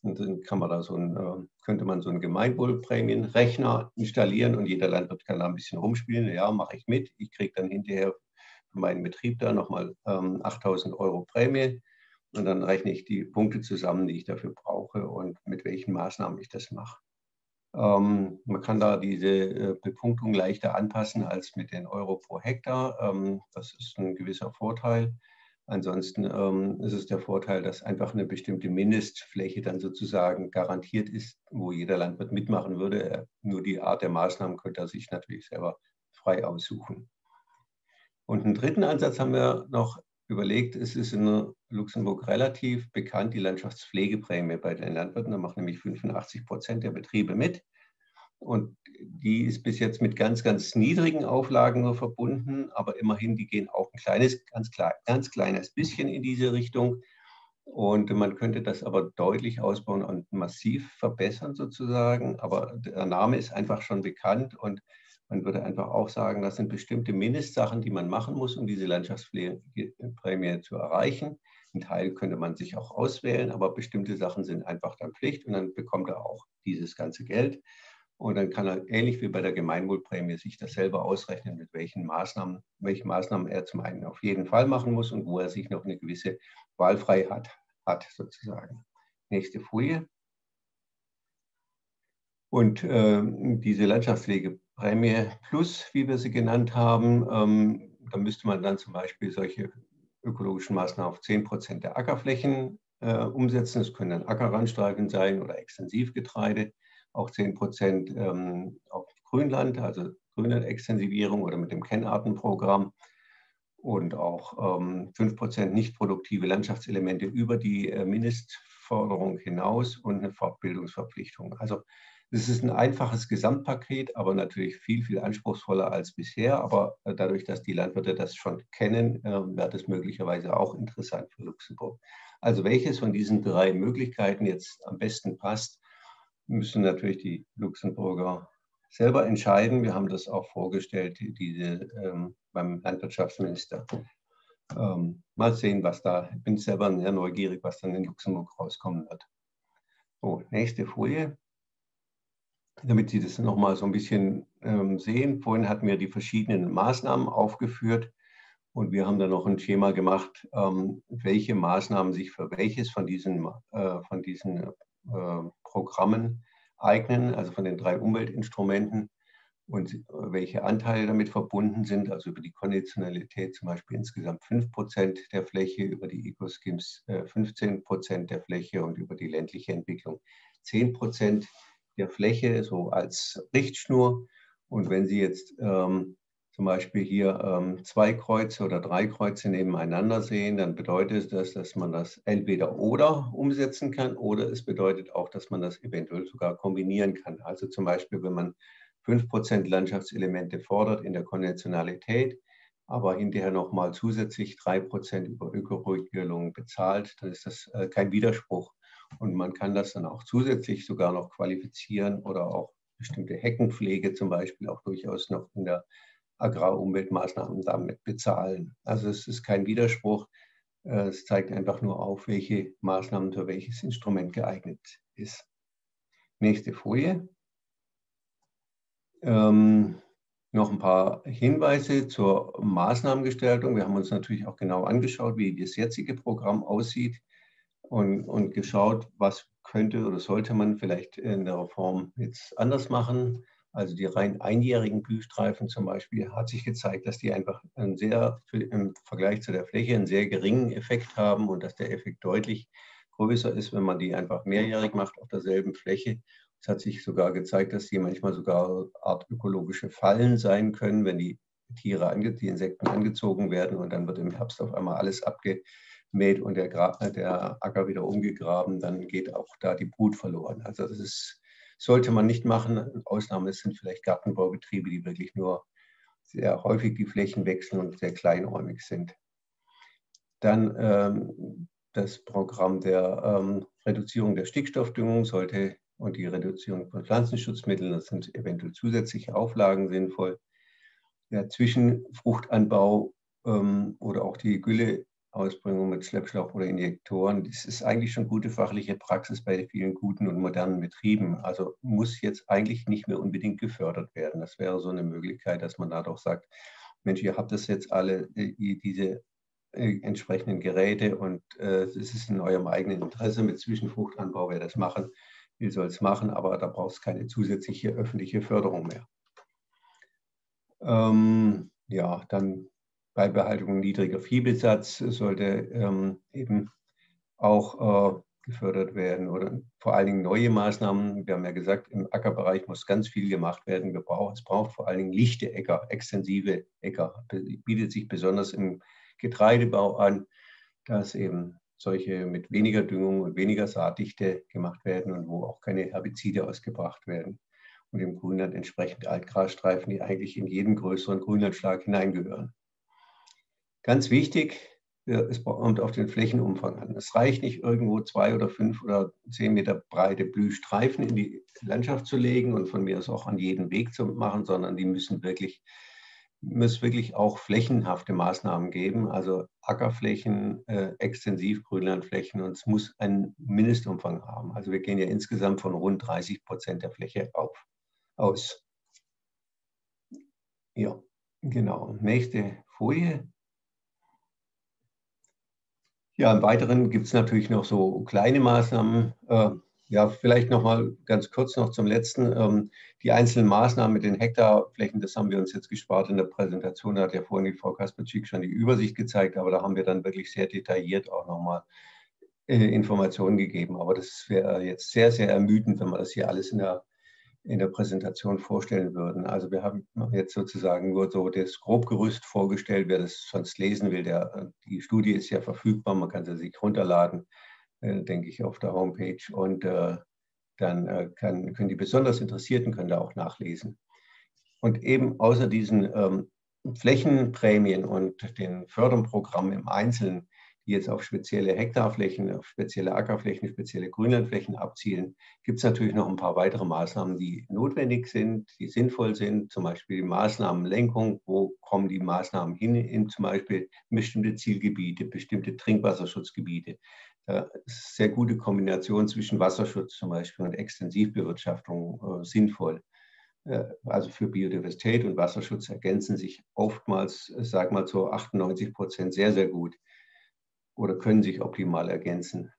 Und dann kann man da könnte man so einen Gemeinwohlprämienrechner installieren und jeder Landwirt kann da ein bisschen rumspielen. Ja, mache ich mit, ich kriege dann hinterher für meinen Betrieb da nochmal 8.000 Euro Prämie und dann rechne ich die Punkte zusammen, die ich dafür brauche und mit welchen Maßnahmen ich das mache. Man kann da diese Bepunktung leichter anpassen als mit den Euro pro Hektar. Das ist ein gewisser Vorteil. Ansonsten ist es der Vorteil, dass einfach eine bestimmte Mindestfläche dann sozusagen garantiert ist, wo jeder Landwirt mitmachen würde. Nur die Art der Maßnahmen könnte er sich natürlich selber frei aussuchen. Und einen dritten Ansatz haben wir noch überlegt. Es ist in Luxemburg relativ bekannt, die Landschaftspflegeprämie bei den Landwirten. Da machen nämlich 85% der Betriebe mit. Und die ist bis jetzt mit ganz, ganz niedrigen Auflagen nur verbunden. Aber immerhin, die gehen auch ein kleines, ganz kleines bisschen in diese Richtung. Und man könnte das aber deutlich ausbauen und massiv verbessern sozusagen. Aber der Name ist einfach schon bekannt und man würde einfach auch sagen, das sind bestimmte Mindestsachen, die man machen muss, um diese Landschaftspflegeprämie zu erreichen. Ein Teil könnte man sich auch auswählen, aber bestimmte Sachen sind einfach dann Pflicht und dann bekommt er auch dieses ganze Geld. Und dann kann er, ähnlich wie bei der Gemeinwohlprämie, sich das selber ausrechnen, mit welche Maßnahmen er zum einen auf jeden Fall machen muss und wo er sich noch eine gewisse Wahlfreiheit hat sozusagen. Nächste Folie. Und diese Landschaftspflegeprämie Plus, wie wir sie genannt haben, da müsste man dann zum Beispiel solche ökologischen Maßnahmen auf 10% der Ackerflächen umsetzen. Es können dann Ackerrandstreifen sein oder Extensivgetreide, auch 10% auf Grünland, also Grünlandextensivierung oder mit dem Kennartenprogramm. und auch 5% nicht produktive Landschaftselemente über die Mindestforderung hinaus und eine Fortbildungsverpflichtung. Also es ist ein einfaches Gesamtpaket, aber natürlich viel, viel anspruchsvoller als bisher. Aber dadurch, dass die Landwirte das schon kennen, wird es möglicherweise auch interessant für Luxemburg. Also welches von diesen 3 Möglichkeiten jetzt am besten passt, müssen natürlich die Luxemburger selber entscheiden. Wir haben das auch vorgestellt, beim Landwirtschaftsminister. Mal sehen, was da, ich bin selber sehr neugierig, was dann in Luxemburg rauskommen wird. So, nächste Folie. Damit Sie das nochmal so ein bisschen sehen. Vorhin hatten wir die verschiedenen Maßnahmen aufgeführt und wir haben dann noch ein Schema gemacht, welche Maßnahmen sich für welches von diesen Programmen eignen, also von den 3 Umweltinstrumenten und welche Anteile damit verbunden sind, also über die Konditionalität zum Beispiel insgesamt 5% der Fläche, über die Ecoschemes 15% der Fläche und über die ländliche Entwicklung 10% der Fläche, so als Richtschnur. Und wenn Sie jetzt zum Beispiel hier 2 Kreuze oder 3 Kreuze nebeneinander sehen, dann bedeutet das, dass man das entweder oder umsetzen kann oder es bedeutet auch, dass man das eventuell sogar kombinieren kann. Also zum Beispiel, wenn man 5% Landschaftselemente fordert in der Konditionalität, aber hinterher nochmal zusätzlich 3% über Ökoregelungen bezahlt, dann ist das kein Widerspruch. Und man kann das dann auch zusätzlich sogar noch qualifizieren oder auch bestimmte Heckenpflege zum Beispiel auch durchaus noch in der Agrarumweltmaßnahmen damit bezahlen. Also es ist kein Widerspruch. Es zeigt einfach nur auf, welche Maßnahmen für welches Instrument geeignet ist. Nächste Folie. Noch ein paar Hinweise zur Maßnahmengestaltung. Wir haben uns natürlich auch genau angeschaut, wie das jetzige Programm aussieht und geschaut, was könnte oder sollte man vielleicht in der Reform jetzt anders machen. Also die rein einjährigen Blühstreifen zum Beispiel hat sich gezeigt, dass die einfach im Vergleich zu der Fläche einen sehr geringen Effekt haben und dass der Effekt deutlich größer ist, wenn man die einfach mehrjährig macht auf derselben Fläche. Es hat sich sogar gezeigt, dass die manchmal sogar Art ökologische Fallen sein können, wenn die Insekten angezogen werden und dann wird im Herbst auf einmal alles abgemäht und der Acker wieder umgegraben, dann geht auch da die Brut verloren. Also das sollte man nicht machen. Ausnahmen sind vielleicht Gartenbaubetriebe, die wirklich nur sehr häufig die Flächen wechseln und sehr kleinräumig sind. Dann das Programm der Reduzierung der Stickstoffdüngung und die Reduzierung von Pflanzenschutzmitteln, das sind eventuell zusätzliche Auflagen sinnvoll. Der Zwischenfruchtanbau oder auch die Gülleausbringung mit Schleppschlauch oder Injektoren, das ist eigentlich schon gute fachliche Praxis bei vielen guten und modernen Betrieben. Also muss jetzt eigentlich nicht mehr unbedingt gefördert werden. Das wäre so eine Möglichkeit, dass man da doch sagt, Mensch, ihr habt das jetzt alle, diese entsprechenden Geräte und es ist in eurem eigenen Interesse mit Zwischenfruchtanbau, wer das machen will, soll es machen, aber da braucht es keine zusätzliche öffentliche Förderung mehr. Ja, dann Beibehaltung niedriger Viehbesatz sollte eben auch gefördert werden oder vor allen Dingen neue Maßnahmen. Wir haben ja gesagt, im Ackerbereich muss ganz viel gemacht werden. Es braucht vor allen Dingen lichte Äcker, extensive Äcker. Bietet sich besonders im Getreidebau an, dass eben solche mit weniger Düngung und weniger Saatdichte gemacht werden und wo auch keine Herbizide ausgebracht werden. Und im Grünland entsprechend Altgrasstreifen, die eigentlich in jeden größeren Grünlandschlag hineingehören. Ganz wichtig, es kommt auf den Flächenumfang an. Es reicht nicht, irgendwo 2 oder 5 oder 10 Meter breite Blühstreifen in die Landschaft zu legen und von mir aus auch an jeden Weg zu machen, sondern die muss wirklich auch flächenhafte Maßnahmen geben, also Ackerflächen, extensiv Grünlandflächen, und es muss einen Mindestumfang haben. Also wir gehen ja insgesamt von rund 30% der Fläche aus. Ja, genau. Nächste Folie. Ja, im Weiteren gibt es natürlich noch so kleine Maßnahmen. Ja, vielleicht noch mal ganz kurz noch zum Letzten. Die einzelnen Maßnahmen mit den Hektarflächen, das haben wir uns jetzt gespart in der Präsentation. Da hat ja vorhin die Frau Kasperczyk schon die Übersicht gezeigt, aber da haben wir dann wirklich sehr detailliert auch noch mal Informationen gegeben. Aber das wäre jetzt sehr, sehr ermüdend, wenn wir das hier alles in der in der Präsentation vorstellen würden. Also wir haben jetzt sozusagen nur so das Grobgerüst vorgestellt. Wer das sonst lesen will, die Studie ist ja verfügbar, man kann sie sich runterladen, denke ich, auf der Homepage. Und dann können die besonders Interessierten können da auch nachlesen. Und eben außer diesen Flächenprämien und den Förderprogrammen im Einzelnen, die jetzt auf spezielle Hektarflächen, auf spezielle Ackerflächen, spezielle Grünlandflächen abzielen, gibt es natürlich noch ein paar weitere Maßnahmen, die notwendig sind, die sinnvoll sind, zum Beispiel die Maßnahmenlenkung, wo kommen die Maßnahmen hin, in zum Beispiel bestimmte Zielgebiete, bestimmte Trinkwasserschutzgebiete. Da ist sehr gute Kombination zwischen Wasserschutz zum Beispiel und Extensivbewirtschaftung sinnvoll. Also für Biodiversität und Wasserschutz ergänzen sich oftmals, sag mal so 98% sehr, sehr gut oder können sich optimal ergänzen.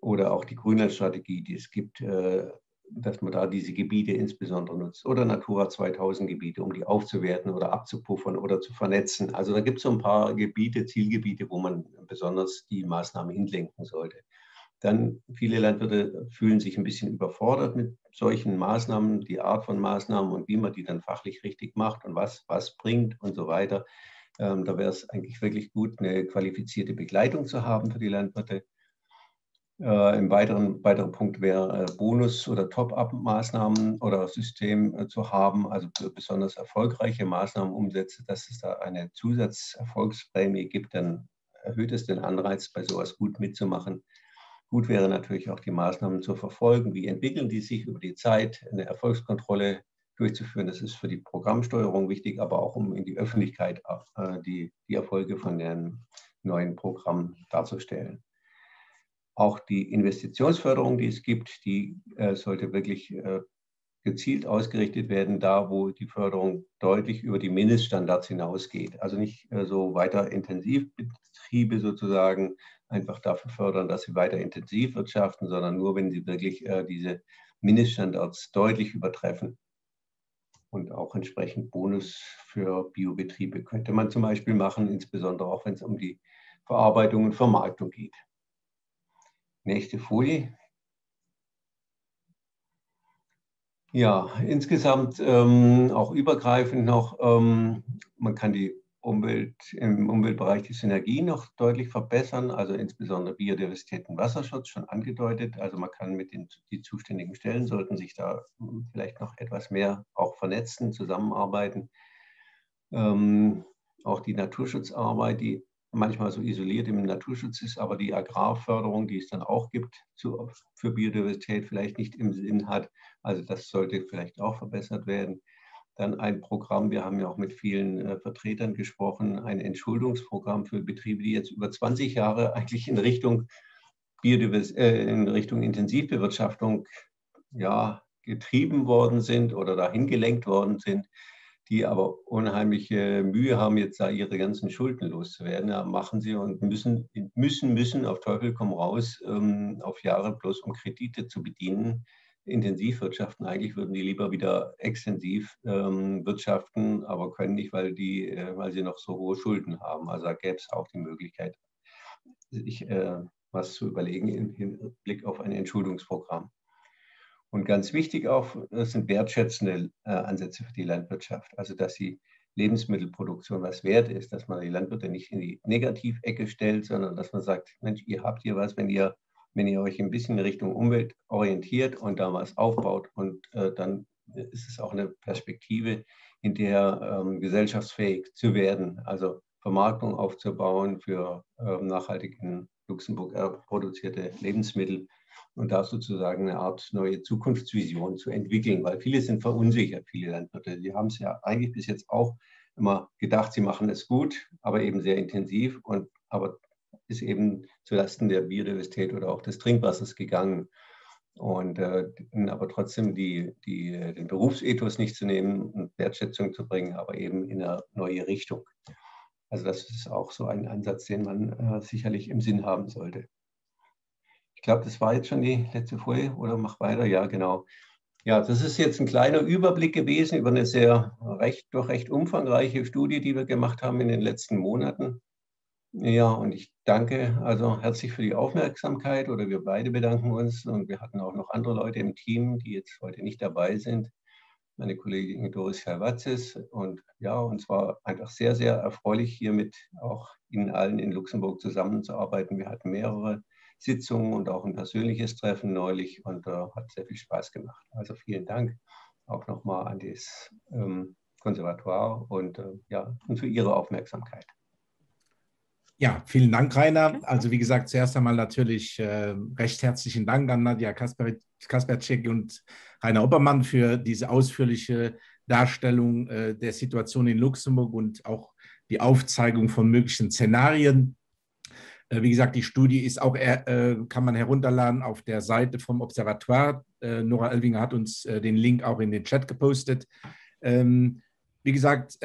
Oder auch die Grünlandstrategie, die es gibt, dass man da diese Gebiete insbesondere nutzt. Oder Natura 2000 Gebiete, um die aufzuwerten oder abzupuffern oder zu vernetzen. Also da gibt es so ein paar Gebiete, Zielgebiete, wo man besonders die Maßnahmen hinlenken sollte. Dann viele Landwirte fühlen sich ein bisschen überfordert mit solchen Maßnahmen, die Art von Maßnahmen und wie man die dann fachlich richtig macht und was bringt und so weiter. Da wäre es eigentlich wirklich gut, eine qualifizierte Begleitung zu haben für die Landwirte. Ein weiterer Punkt wäre Bonus- oder Top-up-Maßnahmen oder System zu haben, also für besonders erfolgreiche Maßnahmen umsetze, dass es da eine Zusatzerfolgsprämie gibt, dann erhöht es den Anreiz, bei sowas gut mitzumachen. Gut wäre natürlich auch die Maßnahmen zu verfolgen, wie entwickeln die sich über die Zeit, eine Erfolgskontrolle durchzuführen. Das ist für die Programmsteuerung wichtig, aber auch um in die Öffentlichkeit die Erfolge von den neuen Programmen darzustellen. Auch die Investitionsförderung, die es gibt, die sollte wirklich gezielt ausgerichtet werden, da wo die Förderung deutlich über die Mindeststandards hinausgeht. Also nicht so weiter Intensivbetriebe sozusagen einfach dafür fördern, dass sie weiter intensiv wirtschaften, sondern nur, wenn sie wirklich diese Mindeststandards deutlich übertreffen. Und auch entsprechend Bonus für Biobetriebe könnte man zum Beispiel machen, insbesondere auch wenn es um die Verarbeitung und Vermarktung geht. Nächste Folie. Ja, insgesamt auch übergreifend noch, man kann im Umweltbereich die Synergie noch deutlich verbessern, also insbesondere Biodiversität und Wasserschutz schon angedeutet. Also man kann die zuständigen Stellen sollten sich da vielleicht noch etwas mehr auch vernetzen, zusammenarbeiten. Auch die Naturschutzarbeit, die manchmal so isoliert im Naturschutz ist, aber die Agrarförderung, die es dann auch gibt für Biodiversität, vielleicht nicht im Sinn hat. Also das sollte vielleicht auch verbessert werden. Dann ein Programm, wir haben ja auch mit vielen Vertretern gesprochen, ein Entschuldungsprogramm für Betriebe, die jetzt über 20 Jahre eigentlich in Richtung Intensivbewirtschaftung getrieben worden sind oder dahin gelenkt worden sind, die aber unheimliche Mühe haben, jetzt da ihre ganzen Schulden loszuwerden. Ja, machen sie und müssen auf Teufel komm raus, auf Jahre bloß um Kredite zu bedienen. Intensivwirtschaften, eigentlich würden die lieber wieder extensiv wirtschaften, aber können nicht, weil sie noch so hohe Schulden haben. Also da gäbe es auch die Möglichkeit, sich was zu überlegen im Hinblick auf ein Entschuldungsprogramm. Und ganz wichtig auch, das sind wertschätzende Ansätze für die Landwirtschaft. Also dass die Lebensmittelproduktion was wert ist, dass man die Landwirte nicht in die Negativecke stellt, sondern dass man sagt, Mensch, ihr habt hier was, wenn ihr euch ein bisschen in Richtung Umwelt orientiert und da was aufbaut. Und dann ist es auch eine Perspektive, in der gesellschaftsfähig zu werden. Also Vermarktung aufzubauen für nachhaltig in Luxemburg produzierte Lebensmittel. Und da sozusagen eine Art neue Zukunftsvision zu entwickeln, weil viele sind verunsichert, viele Landwirte. Die haben es ja eigentlich bis jetzt auch immer gedacht, sie machen es gut, aber eben sehr intensiv, aber ist eben zulasten der Biodiversität oder auch des Trinkwassers gegangen. Und aber trotzdem den Berufsethos nicht zu nehmen und Wertschätzung zu bringen, aber eben in eine neue Richtung. Also das ist auch so ein Ansatz, den man sicherlich im Sinn haben sollte. Ich glaube, das war jetzt schon die letzte Folie, oder mach weiter? Ja, genau. Ja, das ist jetzt ein kleiner Überblick gewesen über eine recht umfangreiche Studie, die wir gemacht haben in den letzten Monaten. Ja, und ich danke also herzlich für die Aufmerksamkeit, oder wir beide bedanken uns, und wir hatten auch noch andere Leute im Team, die jetzt heute nicht dabei sind. Meine Kollegin Doris Herwatzis, und ja, uns war einfach sehr, sehr erfreulich, hier mit auch Ihnen allen in Luxemburg zusammenzuarbeiten. Wir hatten mehrere Sitzungen und auch ein persönliches Treffen neulich, und hat sehr viel Spaß gemacht. Also vielen Dank auch nochmal an das Konservatoire und ja, und für Ihre Aufmerksamkeit. Ja, vielen Dank, Rainer. Also wie gesagt, zuerst einmal natürlich recht herzlichen Dank an Nadja Kasperczyk und Rainer Oppermann für diese ausführliche Darstellung der Situation in Luxemburg und auch die Aufzeigung von möglichen Szenarien. Wie gesagt, die Studie ist auch, kann man herunterladen auf der Seite vom Observatoire. Nora Elvinger hat uns den Link auch in den Chat gepostet. Wie gesagt,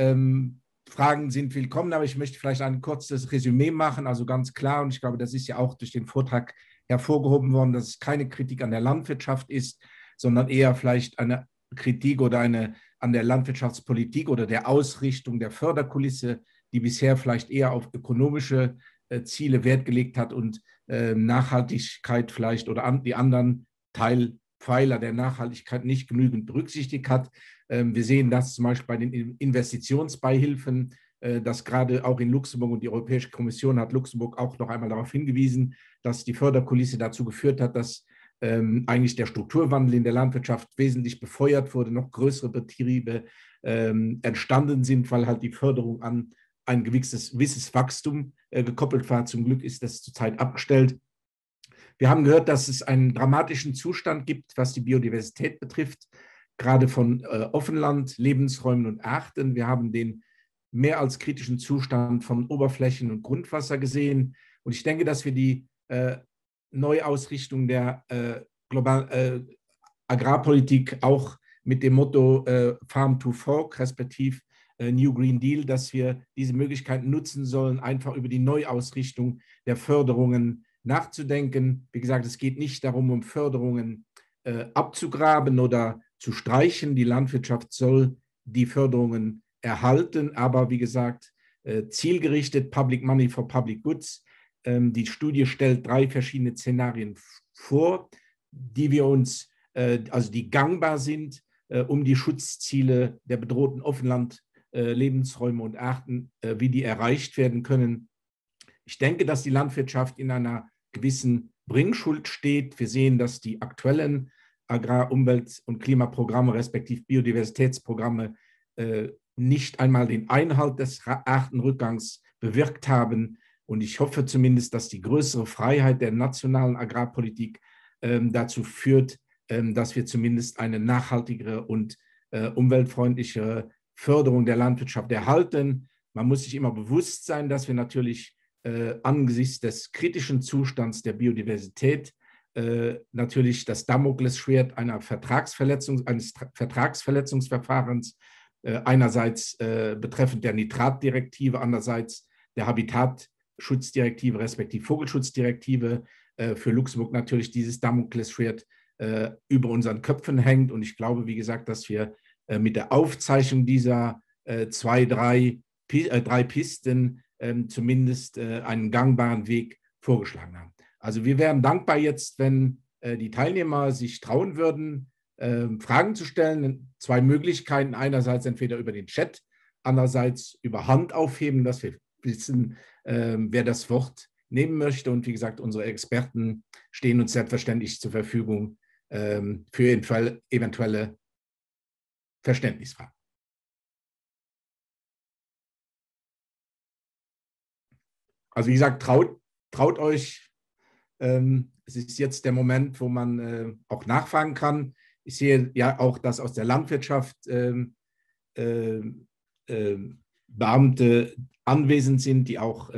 Fragen sind willkommen, aber ich möchte vielleicht ein kurzes Resümee machen, also ganz klar, und ich glaube, das ist ja auch durch den Vortrag hervorgehoben worden, dass es keine Kritik an der Landwirtschaft ist, sondern eher vielleicht eine Kritik oder an der Landwirtschaftspolitik oder der Ausrichtung der Förderkulisse, die bisher vielleicht eher auf ökonomische Ziele Wert gelegt hat und Nachhaltigkeit vielleicht oder die anderen Teilpfeiler der Nachhaltigkeit nicht genügend berücksichtigt hat. Wir sehen das zum Beispiel bei den Investitionsbeihilfen, dass gerade auch in Luxemburg, und die Europäische Kommission hat Luxemburg auch noch einmal darauf hingewiesen, dass die Förderkulisse dazu geführt hat, dass eigentlich der Strukturwandel in der Landwirtschaft wesentlich befeuert wurde, noch größere Betriebe entstanden sind, weil halt die Förderung an ein gewisses Wachstum gekoppelt war. Zum Glück ist das zurzeit abgestellt. Wir haben gehört, dass es einen dramatischen Zustand gibt, was die Biodiversität betrifft, gerade von Offenland, Lebensräumen und Arten. Wir haben den mehr als kritischen Zustand von Oberflächen und Grundwasser gesehen. Und ich denke, dass wir die Neuausrichtung der Agrarpolitik auch mit dem Motto Farm to Fork, respektive New Green Deal, dass wir diese Möglichkeiten nutzen sollen, einfach über die Neuausrichtung der Förderungen nachzudenken. Wie gesagt, es geht nicht darum, um Förderungen abzugraben oder zu streichen. Die Landwirtschaft soll die Förderungen erhalten, aber wie gesagt, zielgerichtet Public Money for Public Goods. Die Studie stellt 3 verschiedene Szenarien vor, die wir uns, also die gangbar sind, um die Schutzziele der bedrohten Offenland Lebensräume und Arten, wie die erreicht werden können. Ich denke, dass die Landwirtschaft in einer gewissen Bringschuld steht. Wir sehen, dass die aktuellen Agrar-, Umwelt- und Klimaprogramme, respektive Biodiversitätsprogramme, nicht einmal den Einhalt des Artenrückgangs bewirkt haben. Und ich hoffe zumindest, dass die größere Freiheit der nationalen Agrarpolitik dazu führt, dass wir zumindest eine nachhaltigere und umweltfreundlichere Förderung der Landwirtschaft erhalten. Man muss sich immer bewusst sein, dass wir natürlich angesichts des kritischen Zustands der Biodiversität natürlich das Damoklesschwert eines Vertragsverletzungsverfahrens einerseits betreffend der Nitratdirektive, andererseits der Habitatschutzdirektive respektive Vogelschutzdirektive für Luxemburg natürlich dieses Damoklesschwert über unseren Köpfen hängt. Und ich glaube, wie gesagt, dass wir mit der Aufzeichnung dieser 3 Pisten zumindest einen gangbaren Weg vorgeschlagen haben. Also wir wären dankbar jetzt, wenn die Teilnehmer sich trauen würden, Fragen zu stellen. 2 Möglichkeiten, einerseits entweder über den Chat, andererseits über Hand aufheben, dass wir wissen, wer das Wort nehmen möchte. Und wie gesagt, unsere Experten stehen uns selbstverständlich zur Verfügung für eventuelle Verständnisfragen. Also wie gesagt, traut euch. Es ist jetzt der Moment, wo man auch nachfragen kann. Ich sehe ja auch, dass aus der Landwirtschaft Beamte anwesend sind, die auch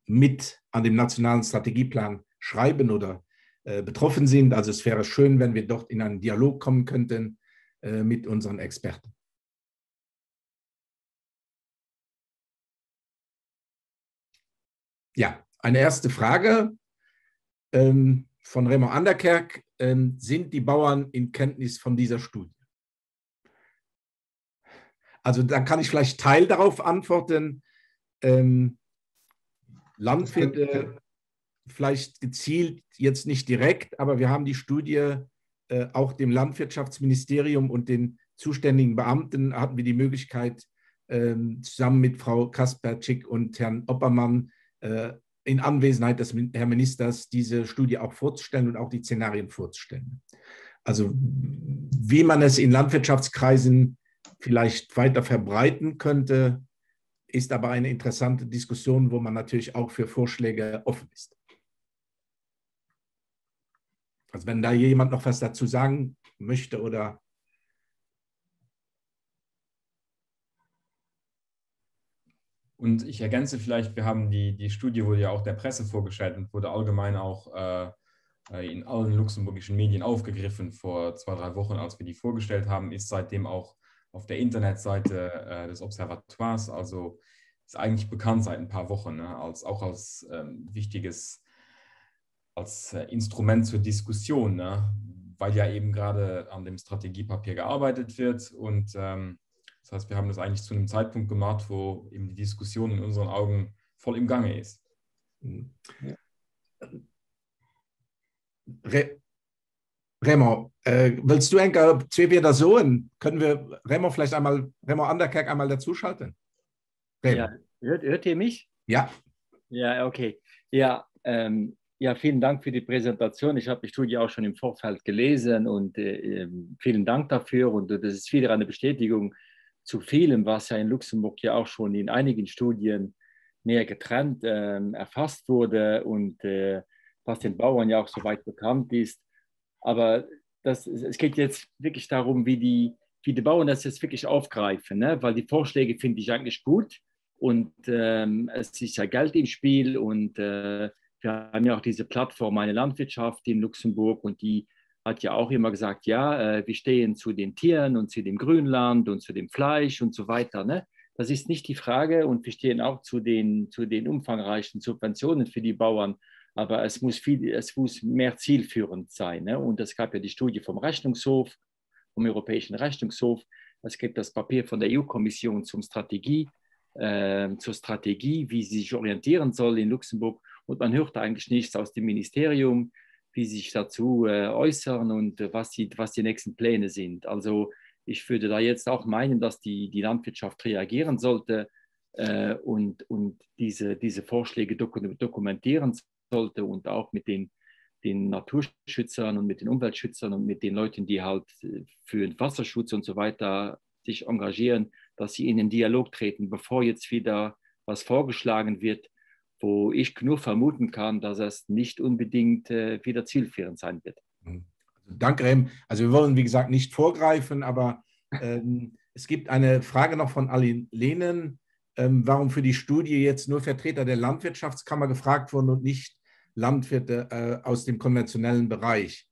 mit an dem nationalen Strategieplan schreiben oder betroffen sind. Also es wäre schön, wenn wir dort in einen Dialog kommen könnten mit unseren Experten. Ja, eine erste Frage von Raymond Anderkerk. Sind die Bauern in Kenntnis von dieser Studie? Also da kann ich vielleicht Teil darauf antworten. Landwirte vielleicht gezielt, jetzt nicht direkt, aber wir haben die Studie auch dem Landwirtschaftsministerium und den zuständigen Beamten hatten wir die Möglichkeit, zusammen mit Frau Kasperczyk und Herrn Oppermann in Anwesenheit des Herrn Ministers diese Studie auch vorzustellen und auch die Szenarien vorzustellen. Also wie man es in Landwirtschaftskreisen vielleicht weiter verbreiten könnte, ist aber eine interessante Diskussion, wo man natürlich auch für Vorschläge offen ist. Also wenn da jemand noch was dazu sagen möchte oder... Und ich ergänze vielleicht, wir haben die Studie wurde ja auch der Presse vorgestellt und wurde allgemein auch in allen luxemburgischen Medien aufgegriffen vor 2-3 Wochen, als wir die vorgestellt haben, ist seitdem auch auf der Internetseite des Observatoires, also ist eigentlich bekannt seit ein paar Wochen, ne, auch als wichtiges Instrument zur Diskussion, ne, weil ja eben gerade an dem Strategiepapier gearbeitet wird und das heißt, wir haben das eigentlich zu einem Zeitpunkt gemacht, wo eben die Diskussion in unseren Augen voll im Gange ist. Ja. Remo, willst du zwei wieder so? Können wir Remo vielleicht einmal, Remo Anderkerk einmal dazuschalten? Ja, hört ihr mich? Ja. Ja, okay. Ja, ja, vielen Dank für die Präsentation. Ich habe die Studie auch schon im Vorfeld gelesen und vielen Dank dafür. Und das ist wieder eine Bestätigung zu vielem, was ja in Luxemburg ja auch schon in einigen Studien näher getrennt erfasst wurde und was den Bauern ja auch soweit bekannt ist. Aber es geht jetzt wirklich darum, wie die Bauern das jetzt wirklich aufgreifen, ne? Weil die Vorschläge finde ich eigentlich gut und es ist ja Geld im Spiel und wir haben ja auch diese Plattform Meine Landwirtschaft in Luxemburg und die hat ja auch immer gesagt, ja, wir stehen zu den Tieren und zu dem Grünland und zu dem Fleisch und so weiter, ne? Das ist nicht die Frage und wir stehen auch zu den umfangreichen Subventionen für die Bauern. Aber es muss mehr zielführend sein. Ne? Und es gab ja die Studie vom Rechnungshof, vom Europäischen Rechnungshof. Es gibt das Papier von der EU-Kommission zur Strategie, wie sie sich orientieren soll in Luxemburg. Und man hört eigentlich nichts aus dem Ministerium, wie sie sich dazu äußern und was die nächsten Pläne sind. Also ich würde da jetzt auch meinen, dass die Landwirtschaft reagieren sollte und diese Vorschläge dokumentieren sollte und auch mit den Naturschützern und mit den Umweltschützern und mit den Leuten, die halt für den Wasserschutz und so weiter sich engagieren, dass sie in den Dialog treten, bevor jetzt wieder was vorgeschlagen wird, wo ich nur vermuten kann, dass es nicht unbedingt wieder zielführend sein wird. Danke, Rem. Also wir wollen, wie gesagt, nicht vorgreifen, aber es gibt eine Frage noch von Aline Lehnen, warum für die Studie jetzt nur Vertreter der Landwirtschaftskammer gefragt wurden und nicht Landwirte aus dem konventionellen Bereich.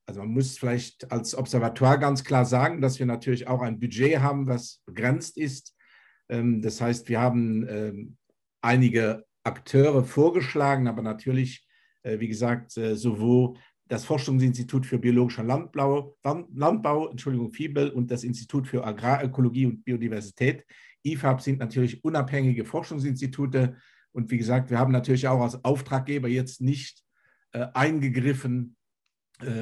Also man muss vielleicht als Observatoire ganz klar sagen, dass wir natürlich auch ein Budget haben, was begrenzt ist. Das heißt, wir haben einige Akteure vorgeschlagen, aber natürlich, wie gesagt, sowohl das Forschungsinstitut für biologischen Landbau, FIBEL und das Institut für Agrarökologie und Biodiversität, IFAB, sind natürlich unabhängige Forschungsinstitute. Und wie gesagt, wir haben natürlich auch als Auftraggeber jetzt nicht eingegriffen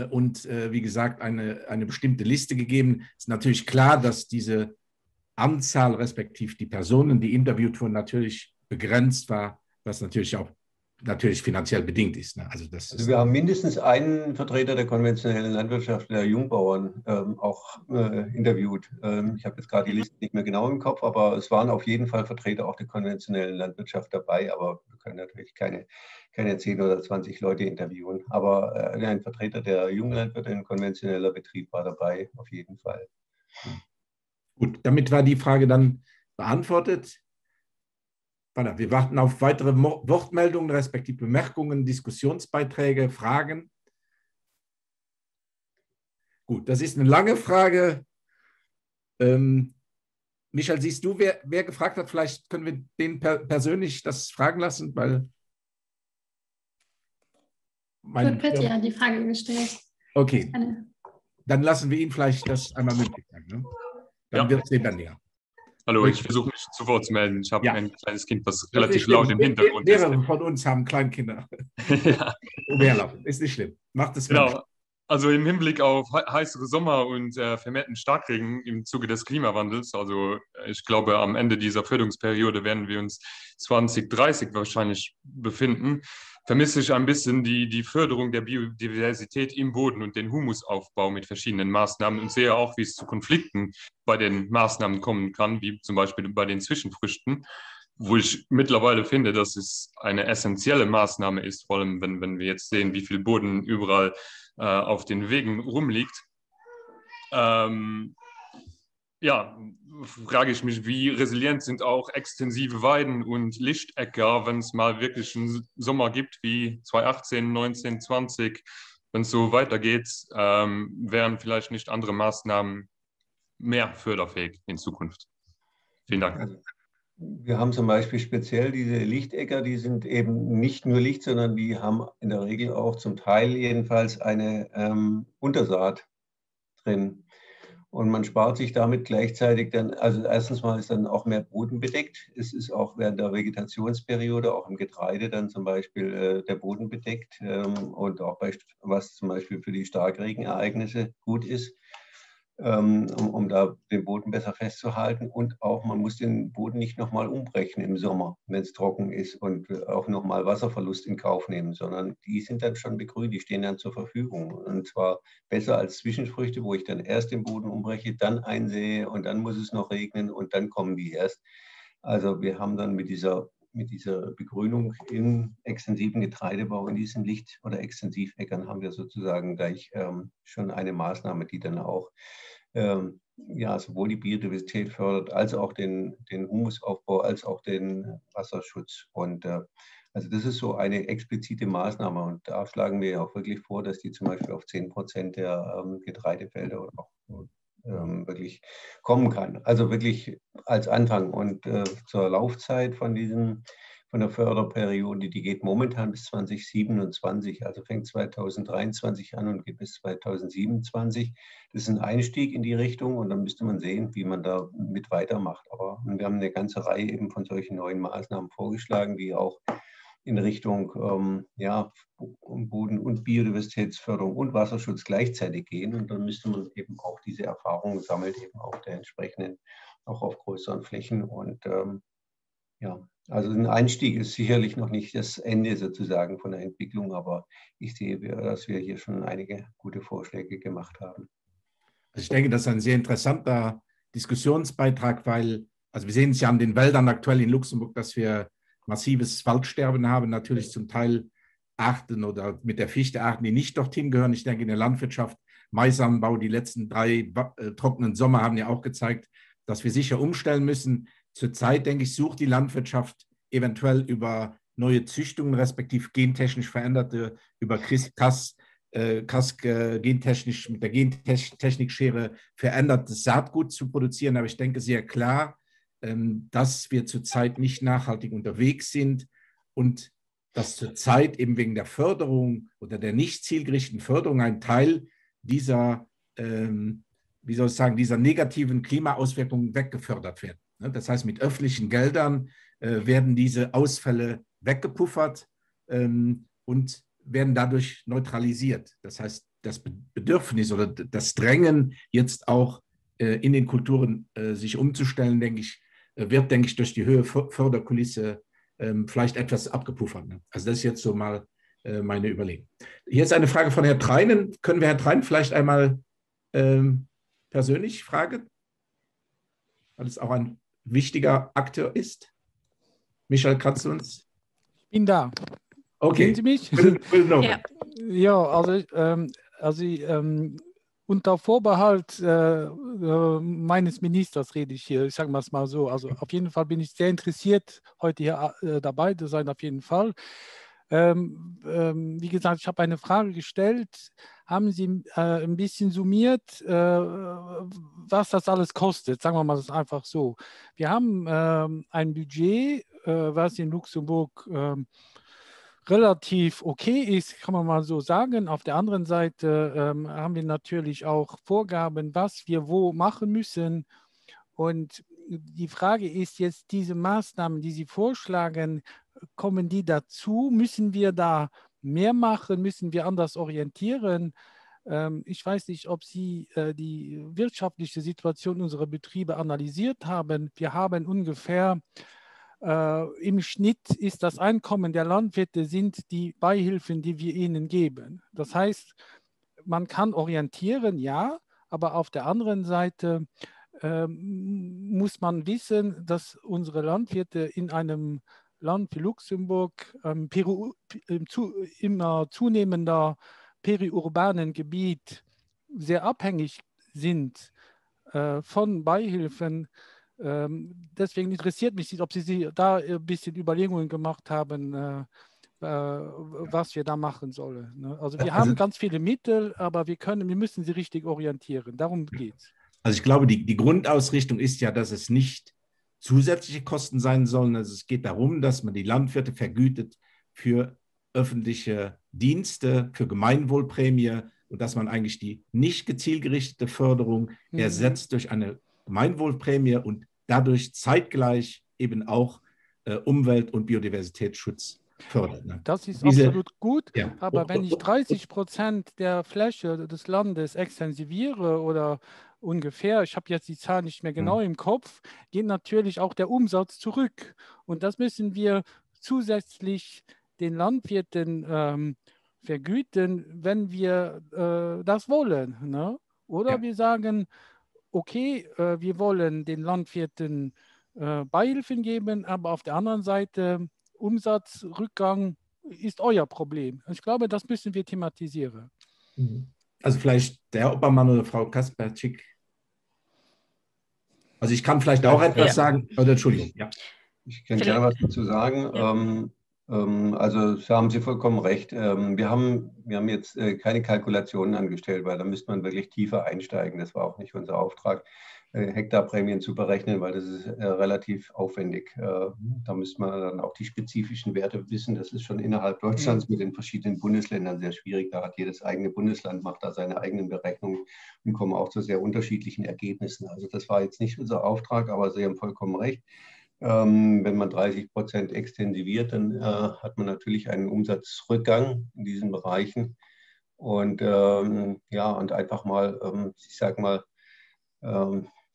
und wie gesagt eine bestimmte Liste gegeben. Es ist natürlich klar, dass diese Anzahl respektive die Personen, die interviewt wurden, natürlich begrenzt war, was natürlich auch finanziell bedingt ist. Ne? Also wir haben mindestens einen Vertreter der konventionellen Landwirtschaft, der Jungbauern, auch interviewt. Ich habe jetzt gerade die Liste nicht mehr genau im Kopf, aber es waren auf jeden Fall Vertreter auch der konventionellen Landwirtschaft dabei. Aber wir können natürlich keine 10 oder 20 Leute interviewen. Aber ein Vertreter der Junglandwirte in konventioneller Betrieb war dabei, auf jeden Fall. Gut, damit war die Frage dann beantwortet. Wir warten auf weitere Wortmeldungen, respektive Bemerkungen, Diskussionsbeiträge, Fragen. Gut, das ist eine lange Frage. Michael, siehst du, wer gefragt hat? Vielleicht können wir den persönlich das fragen lassen, weil... Wird ja die Frage gestellt. Okay, dann lassen wir ihn vielleicht das einmal mündlich sagen. Ne? Dann wird es lebendiger. Hallo, ich versuche mich zu Wort zu melden. Ich habe ein kleines Kind, was relativ laut im Hintergrund ist. Mehrere von uns haben Kleinkinder. Ja. Ist nicht schlimm. Macht es genau. Also im Hinblick auf heißere Sommer und vermehrten Starkregen im Zuge des Klimawandels, also ich glaube, am Ende dieser Förderungsperiode werden wir uns 2030 wahrscheinlich befinden, vermisse ich ein bisschen die Förderung der Biodiversität im Boden und den Humusaufbau mit verschiedenen Maßnahmen und sehe auch, wie es zu Konflikten bei den Maßnahmen kommen kann, wie zum Beispiel bei den Zwischenfrüchten, wo ich mittlerweile finde, dass es eine essentielle Maßnahme ist, vor allem wenn wir jetzt sehen, wie viel Boden überall auf den Wegen rumliegt. Ja, frage ich mich, wie resilient sind auch extensive Weiden und Lichtäcker, wenn es mal wirklich einen Sommer gibt wie 2018, 19, 20, wenn es so weitergeht, wären vielleicht nicht andere Maßnahmen mehr förderfähig in Zukunft. Vielen Dank. Wir haben zum Beispiel speziell diese Lichtäcker, die sind eben nicht nur Licht, sondern die haben in der Regel auch zum Teil jedenfalls eine Untersaat drin. Und man spart sich damit gleichzeitig dann, also erstens mal ist dann auch mehr Boden bedeckt. Es ist auch während der Vegetationsperiode, auch im Getreide dann zum Beispiel der Boden bedeckt und auch was zum Beispiel für die Starkregenereignisse gut ist. Um da den Boden besser festzuhalten. Und auch, man muss den Boden nicht nochmal umbrechen im Sommer, wenn es trocken ist und auch nochmal Wasserverlust in Kauf nehmen, sondern die sind dann schon begrünt, die stehen dann zur Verfügung. Und zwar besser als Zwischenfrüchte, wo ich dann erst den Boden umbreche, dann einsehe und dann muss es noch regnen und dann kommen die erst. Also wir haben dann mit dieser Begrünung im extensiven Getreidebau, in diesen Licht- oder Extensiväckern, haben wir sozusagen gleich schon eine Maßnahme, die dann auch sowohl die Biodiversität fördert, als auch den Humusaufbau, als auch den Wasserschutz. Und also das ist so eine explizite Maßnahme. Und da schlagen wir ja auch wirklich vor, dass die zum Beispiel auf 10% der Getreidefelder oder auch wirklich kommen kann. Also wirklich als Anfang. Und zur Laufzeit von der Förderperiode, die geht momentan bis 2027, also fängt 2023 an und geht bis 2027. Das ist ein Einstieg in die Richtung und dann müsste man sehen, wie man da mit weitermacht. Aber wir haben eine ganze Reihe eben von solchen neuen Maßnahmen vorgeschlagen, die auch in Richtung Boden- und Biodiversitätsförderung und Wasserschutz gleichzeitig gehen. Und dann müsste man eben auch diese Erfahrungen sammeln, eben auf der entsprechenden, auch auf größeren Flächen. Und also ein Einstieg ist sicherlich noch nicht das Ende sozusagen von der Entwicklung, aber ich sehe, dass wir hier schon einige gute Vorschläge gemacht haben. Also ich denke, das ist ein sehr interessanter Diskussionsbeitrag, weil, also wir sehen es ja an den Wäldern aktuell in Luxemburg, dass wir massives Waldsterben haben, natürlich zum Teil Arten oder mit der Fichte Arten, die nicht dorthin gehören. Ich denke, in der Landwirtschaft, Maisanbau, die letzten 3 trockenen Sommer haben ja auch gezeigt, dass wir sicher umstellen müssen. Zurzeit, denke ich, sucht die Landwirtschaft eventuell über neue Züchtungen, respektive gentechnisch veränderte, über CRISPR, gentechnisch mit der Gentechnikschere verändertes Saatgut zu produzieren. Aber ich denke sehr klar, dass wir zurzeit nicht nachhaltig unterwegs sind und dass zurzeit eben wegen der Förderung oder der nicht zielgerichteten Förderung ein Teil dieser, wie soll ich sagen, dieser negativen Klimaauswirkungen weggefördert wird. Das heißt, mit öffentlichen Geldern werden diese Ausfälle weggepuffert und werden dadurch neutralisiert. Das heißt, das Bedürfnis oder das Drängen, jetzt auch in den Kulturen sich umzustellen, denke ich, wird, denke ich, durch die Höhe Förderkulisse vielleicht etwas abgepuffert. Also das ist jetzt so mal meine Überlegung. Hier ist eine Frage von Herrn Treinen. Können wir Herrn Treinen vielleicht einmal persönlich fragen? Weil es auch ein wichtiger Akteur ist. Michael, kannst du uns? Ich bin da. Okay. Kennen Sie mich? Ja, also unter Vorbehalt meines Ministers rede ich hier, ich sage mal so. Also auf jeden Fall bin ich sehr interessiert, heute hier dabei zu sein, auf jeden Fall. Wie gesagt, ich habe eine Frage gestellt. Haben Sie ein bisschen summiert, was das alles kostet? Sagen wir mal das einfach so. Wir haben ein Budget, was in Luxemburg relativ okay ist, kann man mal so sagen. Auf der anderen Seite haben wir natürlich auch Vorgaben, was wir wo machen müssen. Und die Frage ist jetzt, diese Maßnahmen, die Sie vorschlagen, kommen die dazu? Müssen wir da mehr machen? Müssen wir anders orientieren? Ich weiß nicht, ob Sie die wirtschaftliche Situation unserer Betriebe analysiert haben. Wir haben ungefähr im Schnitt ist das Einkommen der Landwirte sind die Beihilfen, die wir ihnen geben. Das heißt, man kann orientieren, ja, aber auf der anderen Seite muss man wissen, dass unsere Landwirte in einem Land wie Luxemburg immer zunehmender periurbanen Gebiet sehr abhängig sind von Beihilfen. Deswegen interessiert mich, ob Sie da ein bisschen Überlegungen gemacht haben, was wir da machen sollen. Also wir haben ganz viele Mittel, aber wir müssen sie richtig orientieren. Darum geht es. Also ich glaube, die Grundausrichtung ist ja, dass es nicht zusätzliche Kosten sein sollen. Also es geht darum, dass man die Landwirte vergütet für öffentliche Dienste, für Gemeinwohlprämie und dass man eigentlich die nicht gezielgerichtete Förderung ersetzt durch eine Gemeinwohlprämie und dadurch zeitgleich eben auch Umwelt- und Biodiversitätsschutz fördert. Ne? Das ist absolut gut, ja. Aber wenn ich 30% der Fläche des Landes extensiviere oder ungefähr, ich habe jetzt die Zahl nicht mehr genau im Kopf, geht natürlich auch der Umsatz zurück. Und das müssen wir zusätzlich den Landwirten vergüten, wenn wir das wollen. Ne? Oder wir sagen, okay, wir wollen den Landwirten Beihilfen geben, aber auf der anderen Seite Umsatzrückgang ist euer Problem. Ich glaube, das müssen wir thematisieren. Also vielleicht der Herr Oppermann oder Frau Kasperczyk. Also ich kann vielleicht auch etwas sagen. Oder Entschuldigung. Ja. Ich kann gerne was dazu sagen. Also da haben Sie vollkommen recht. Wir haben jetzt keine Kalkulationen angestellt, weil da müsste man wirklich tiefer einsteigen. Das war auch nicht unser Auftrag, Hektarprämien zu berechnen, weil das ist relativ aufwendig. Da müsste man dann auch die spezifischen Werte wissen. Das ist schon innerhalb Deutschlands mit den verschiedenen Bundesländern sehr schwierig. Da hat jedes eigene Bundesland, macht da seine eigenen Berechnungen und kommen auch zu sehr unterschiedlichen Ergebnissen. Also das war jetzt nicht unser Auftrag, aber Sie haben vollkommen recht. Wenn man 30% extensiviert, dann hat man natürlich einen Umsatzrückgang in diesen Bereichen. Und und einfach mal, ich sage mal,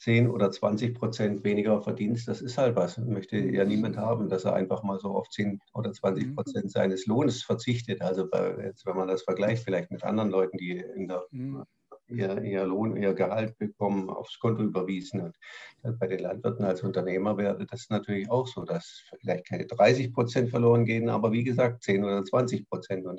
10 oder 20% weniger Verdienst, das ist halt was. Möchte ja niemand haben, dass er einfach mal so auf 10 oder 20% seines Lohnes verzichtet. Also jetzt, wenn man das vergleicht, vielleicht mit anderen Leuten, die in der ihr Lohn, ihr Gehalt bekommen, aufs Konto überwiesen. Und bei den Landwirten als Unternehmer wäre das natürlich auch so, dass vielleicht keine 30% verloren gehen, aber wie gesagt 10 oder 20%. Und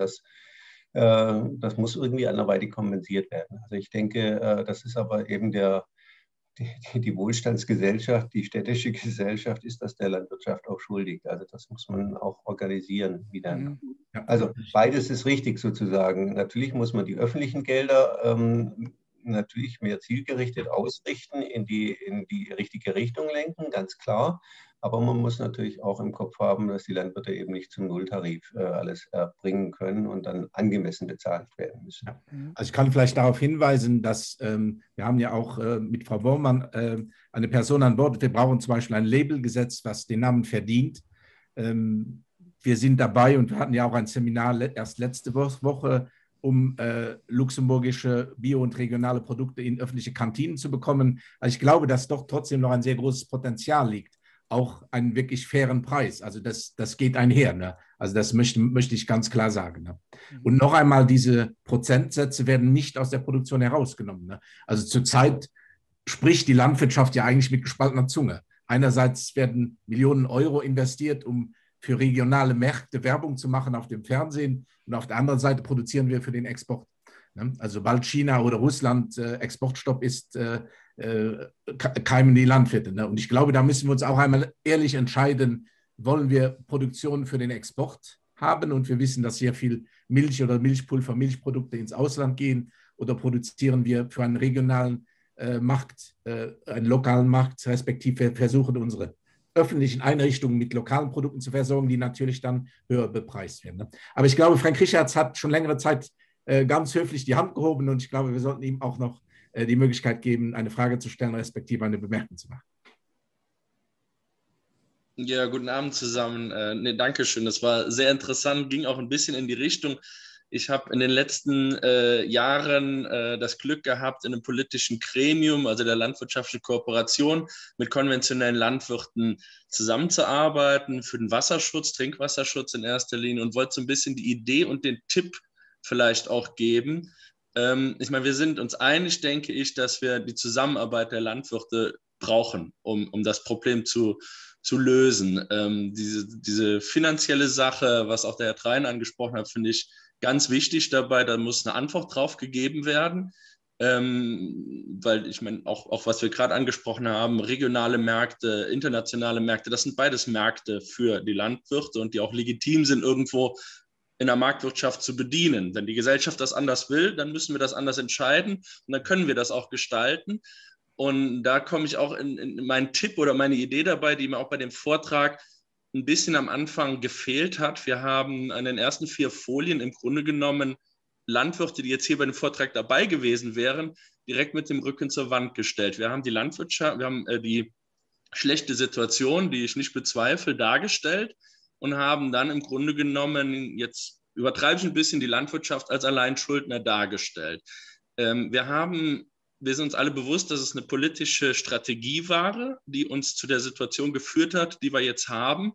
das muss irgendwie anderweitig kompensiert werden. Also ich denke, das ist aber eben die Wohlstandsgesellschaft, die städtische Gesellschaft ist das der Landwirtschaft auch schuldig. Also das muss man auch organisieren wieder. Also beides ist richtig sozusagen. Natürlich muss man die öffentlichen Gelder natürlich mehr zielgerichtet ausrichten, in die richtige Richtung lenken, ganz klar. Aber man muss natürlich auch im Kopf haben, dass die Landwirte eben nicht zum Nulltarif alles erbringen können und dann angemessen bezahlt werden müssen. Also ich kann vielleicht darauf hinweisen, dass wir haben ja auch mit Frau Wormann eine Person an Bord. Wir brauchen zum Beispiel ein Labelgesetz, was den Namen verdient. Wir sind dabei und wir hatten ja auch ein Seminar erst letzte Woche, um luxemburgische bio- und regionale Produkte in öffentliche Kantinen zu bekommen. Also ich glaube, dass doch trotzdem noch ein sehr großes Potenzial liegt. Auch einen wirklich fairen Preis. Also das geht einher. Ne? Also das möchte ich ganz klar sagen. Ne? Und noch einmal, diese Prozentsätze werden nicht aus der Produktion herausgenommen. Ne? Also zurzeit spricht die Landwirtschaft ja eigentlich mit gespaltener Zunge. Einerseits werden Millionen Euro investiert, um für regionale Märkte Werbung zu machen auf dem Fernsehen. Und auf der anderen Seite produzieren wir für den Export. Ne? Also sobald China oder Russland Exportstopp ist, keimen die Landwirte. Ne? Und ich glaube, da müssen wir uns auch einmal ehrlich entscheiden, wollen wir Produktion für den Export haben und wir wissen, dass sehr viel Milch oder Milchpulver, Milchprodukte ins Ausland gehen oder produzieren wir für einen regionalen Markt, einen lokalen Markt, respektive versuchen unsere öffentlichen Einrichtungen mit lokalen Produkten zu versorgen, die natürlich dann höher bepreist werden. Ne? Aber ich glaube, Frank Richards hat schon längere Zeit ganz höflich die Hand gehoben und ich glaube, wir sollten ihm auch noch die Möglichkeit geben, eine Frage zu stellen, respektive eine Bemerkung zu machen. Ja, guten Abend zusammen. Danke schön. Das war sehr interessant, ging auch ein bisschen in die Richtung. Ich habe in den letzten Jahren das Glück gehabt, in einem politischen Gremium, also der landwirtschaftlichen Kooperation, mit konventionellen Landwirten zusammenzuarbeiten für den Wasserschutz, Trinkwasserschutz in erster Linie, und wollte so ein bisschen die Idee und den Tipp vielleicht auch geben. Ich meine, wir sind uns einig, denke ich, dass wir die Zusammenarbeit der Landwirte brauchen, um das Problem zu lösen. Diese finanzielle Sache, was auch der Herr Trein angesprochen hat, finde ich ganz wichtig dabei. Da muss eine Antwort drauf gegeben werden, weil ich meine, auch was wir gerade angesprochen haben, regionale Märkte, internationale Märkte, das sind beides Märkte für die Landwirte und die auch legitim sind, irgendwo in der Marktwirtschaft zu bedienen. Wenn die Gesellschaft das anders will, dann müssen wir das anders entscheiden und dann können wir das auch gestalten. Und da komme ich auch in meinen Tipp oder meine Idee dabei, die mir auch bei dem Vortrag ein bisschen am Anfang gefehlt hat. Wir haben an den ersten 4 Folien im Grunde genommen Landwirte, die jetzt hier bei dem Vortrag dabei gewesen wären, direkt mit dem Rücken zur Wand gestellt. Wir haben die Landwirtschaft, wir haben die schlechte Situation, die ich nicht bezweifle, dargestellt und haben dann im Grunde genommen, jetzt übertreibe ich ein bisschen, die Landwirtschaft als Alleinschuldner dargestellt. Wir sind uns alle bewusst, dass es eine politische Strategie war, die uns zu der Situation geführt hat, die wir jetzt haben.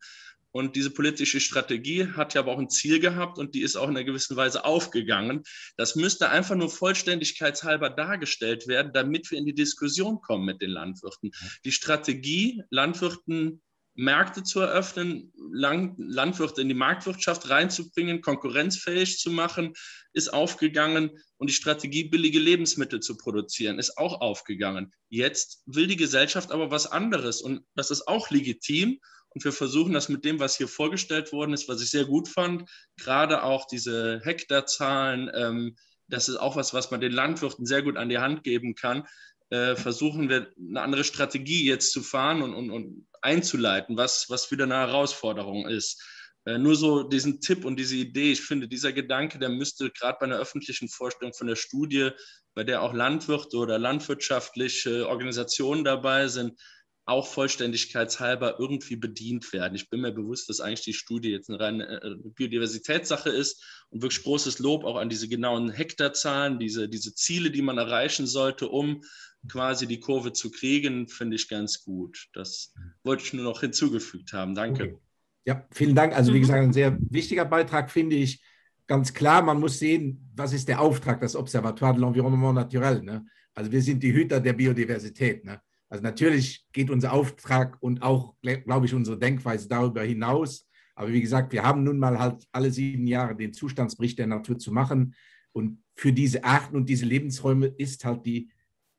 Und diese politische Strategie hat ja aber auch ein Ziel gehabt und die ist auch in einer gewissen Weise aufgegangen. Das müsste einfach nur vollständigkeitshalber dargestellt werden, damit wir in die Diskussion kommen mit den Landwirten. Die Strategie, Landwirten Märkte zu eröffnen, Landwirte in die Marktwirtschaft reinzubringen, konkurrenzfähig zu machen, ist aufgegangen. Und die Strategie, billige Lebensmittel zu produzieren, ist auch aufgegangen. Jetzt will die Gesellschaft aber was anderes und das ist auch legitim. Und wir versuchen das mit dem, was hier vorgestellt worden ist, was ich sehr gut fand, gerade auch diese Hektarzahlen, das ist auch was man den Landwirten sehr gut an die Hand geben kann, versuchen wir eine andere Strategie jetzt zu fahren und einzuleiten, was wieder eine Herausforderung ist. Nur so diesen Tipp und diese Idee, ich finde, dieser Gedanke, der müsste gerade bei einer öffentlichen Vorstellung von der Studie, bei der auch Landwirte oder landwirtschaftliche Organisationen dabei sind, auch vollständigkeitshalber irgendwie bedient werden. Ich bin mir bewusst, dass eigentlich die Studie jetzt eine reine Biodiversitätssache ist und wirklich großes Lob auch an diese genauen Hektarzahlen, diese Ziele, die man erreichen sollte, um quasi die Kurve zu kriegen, finde ich ganz gut. Das wollte ich nur noch hinzugefügt haben. Danke. Okay. Ja, vielen Dank. Also wie gesagt, ein sehr wichtiger Beitrag, finde ich. Ganz klar, man muss sehen, was ist der Auftrag des Observatoire de l'Environnement Naturel. Ne? Also wir sind die Hüter der Biodiversität. Ne? Also natürlich geht unser Auftrag und auch, glaube ich, unsere Denkweise darüber hinaus. Aber wie gesagt, wir haben nun mal halt alle 7 Jahre den Zustandsbericht der Natur zu machen. Und für diese Arten und diese Lebensräume ist halt die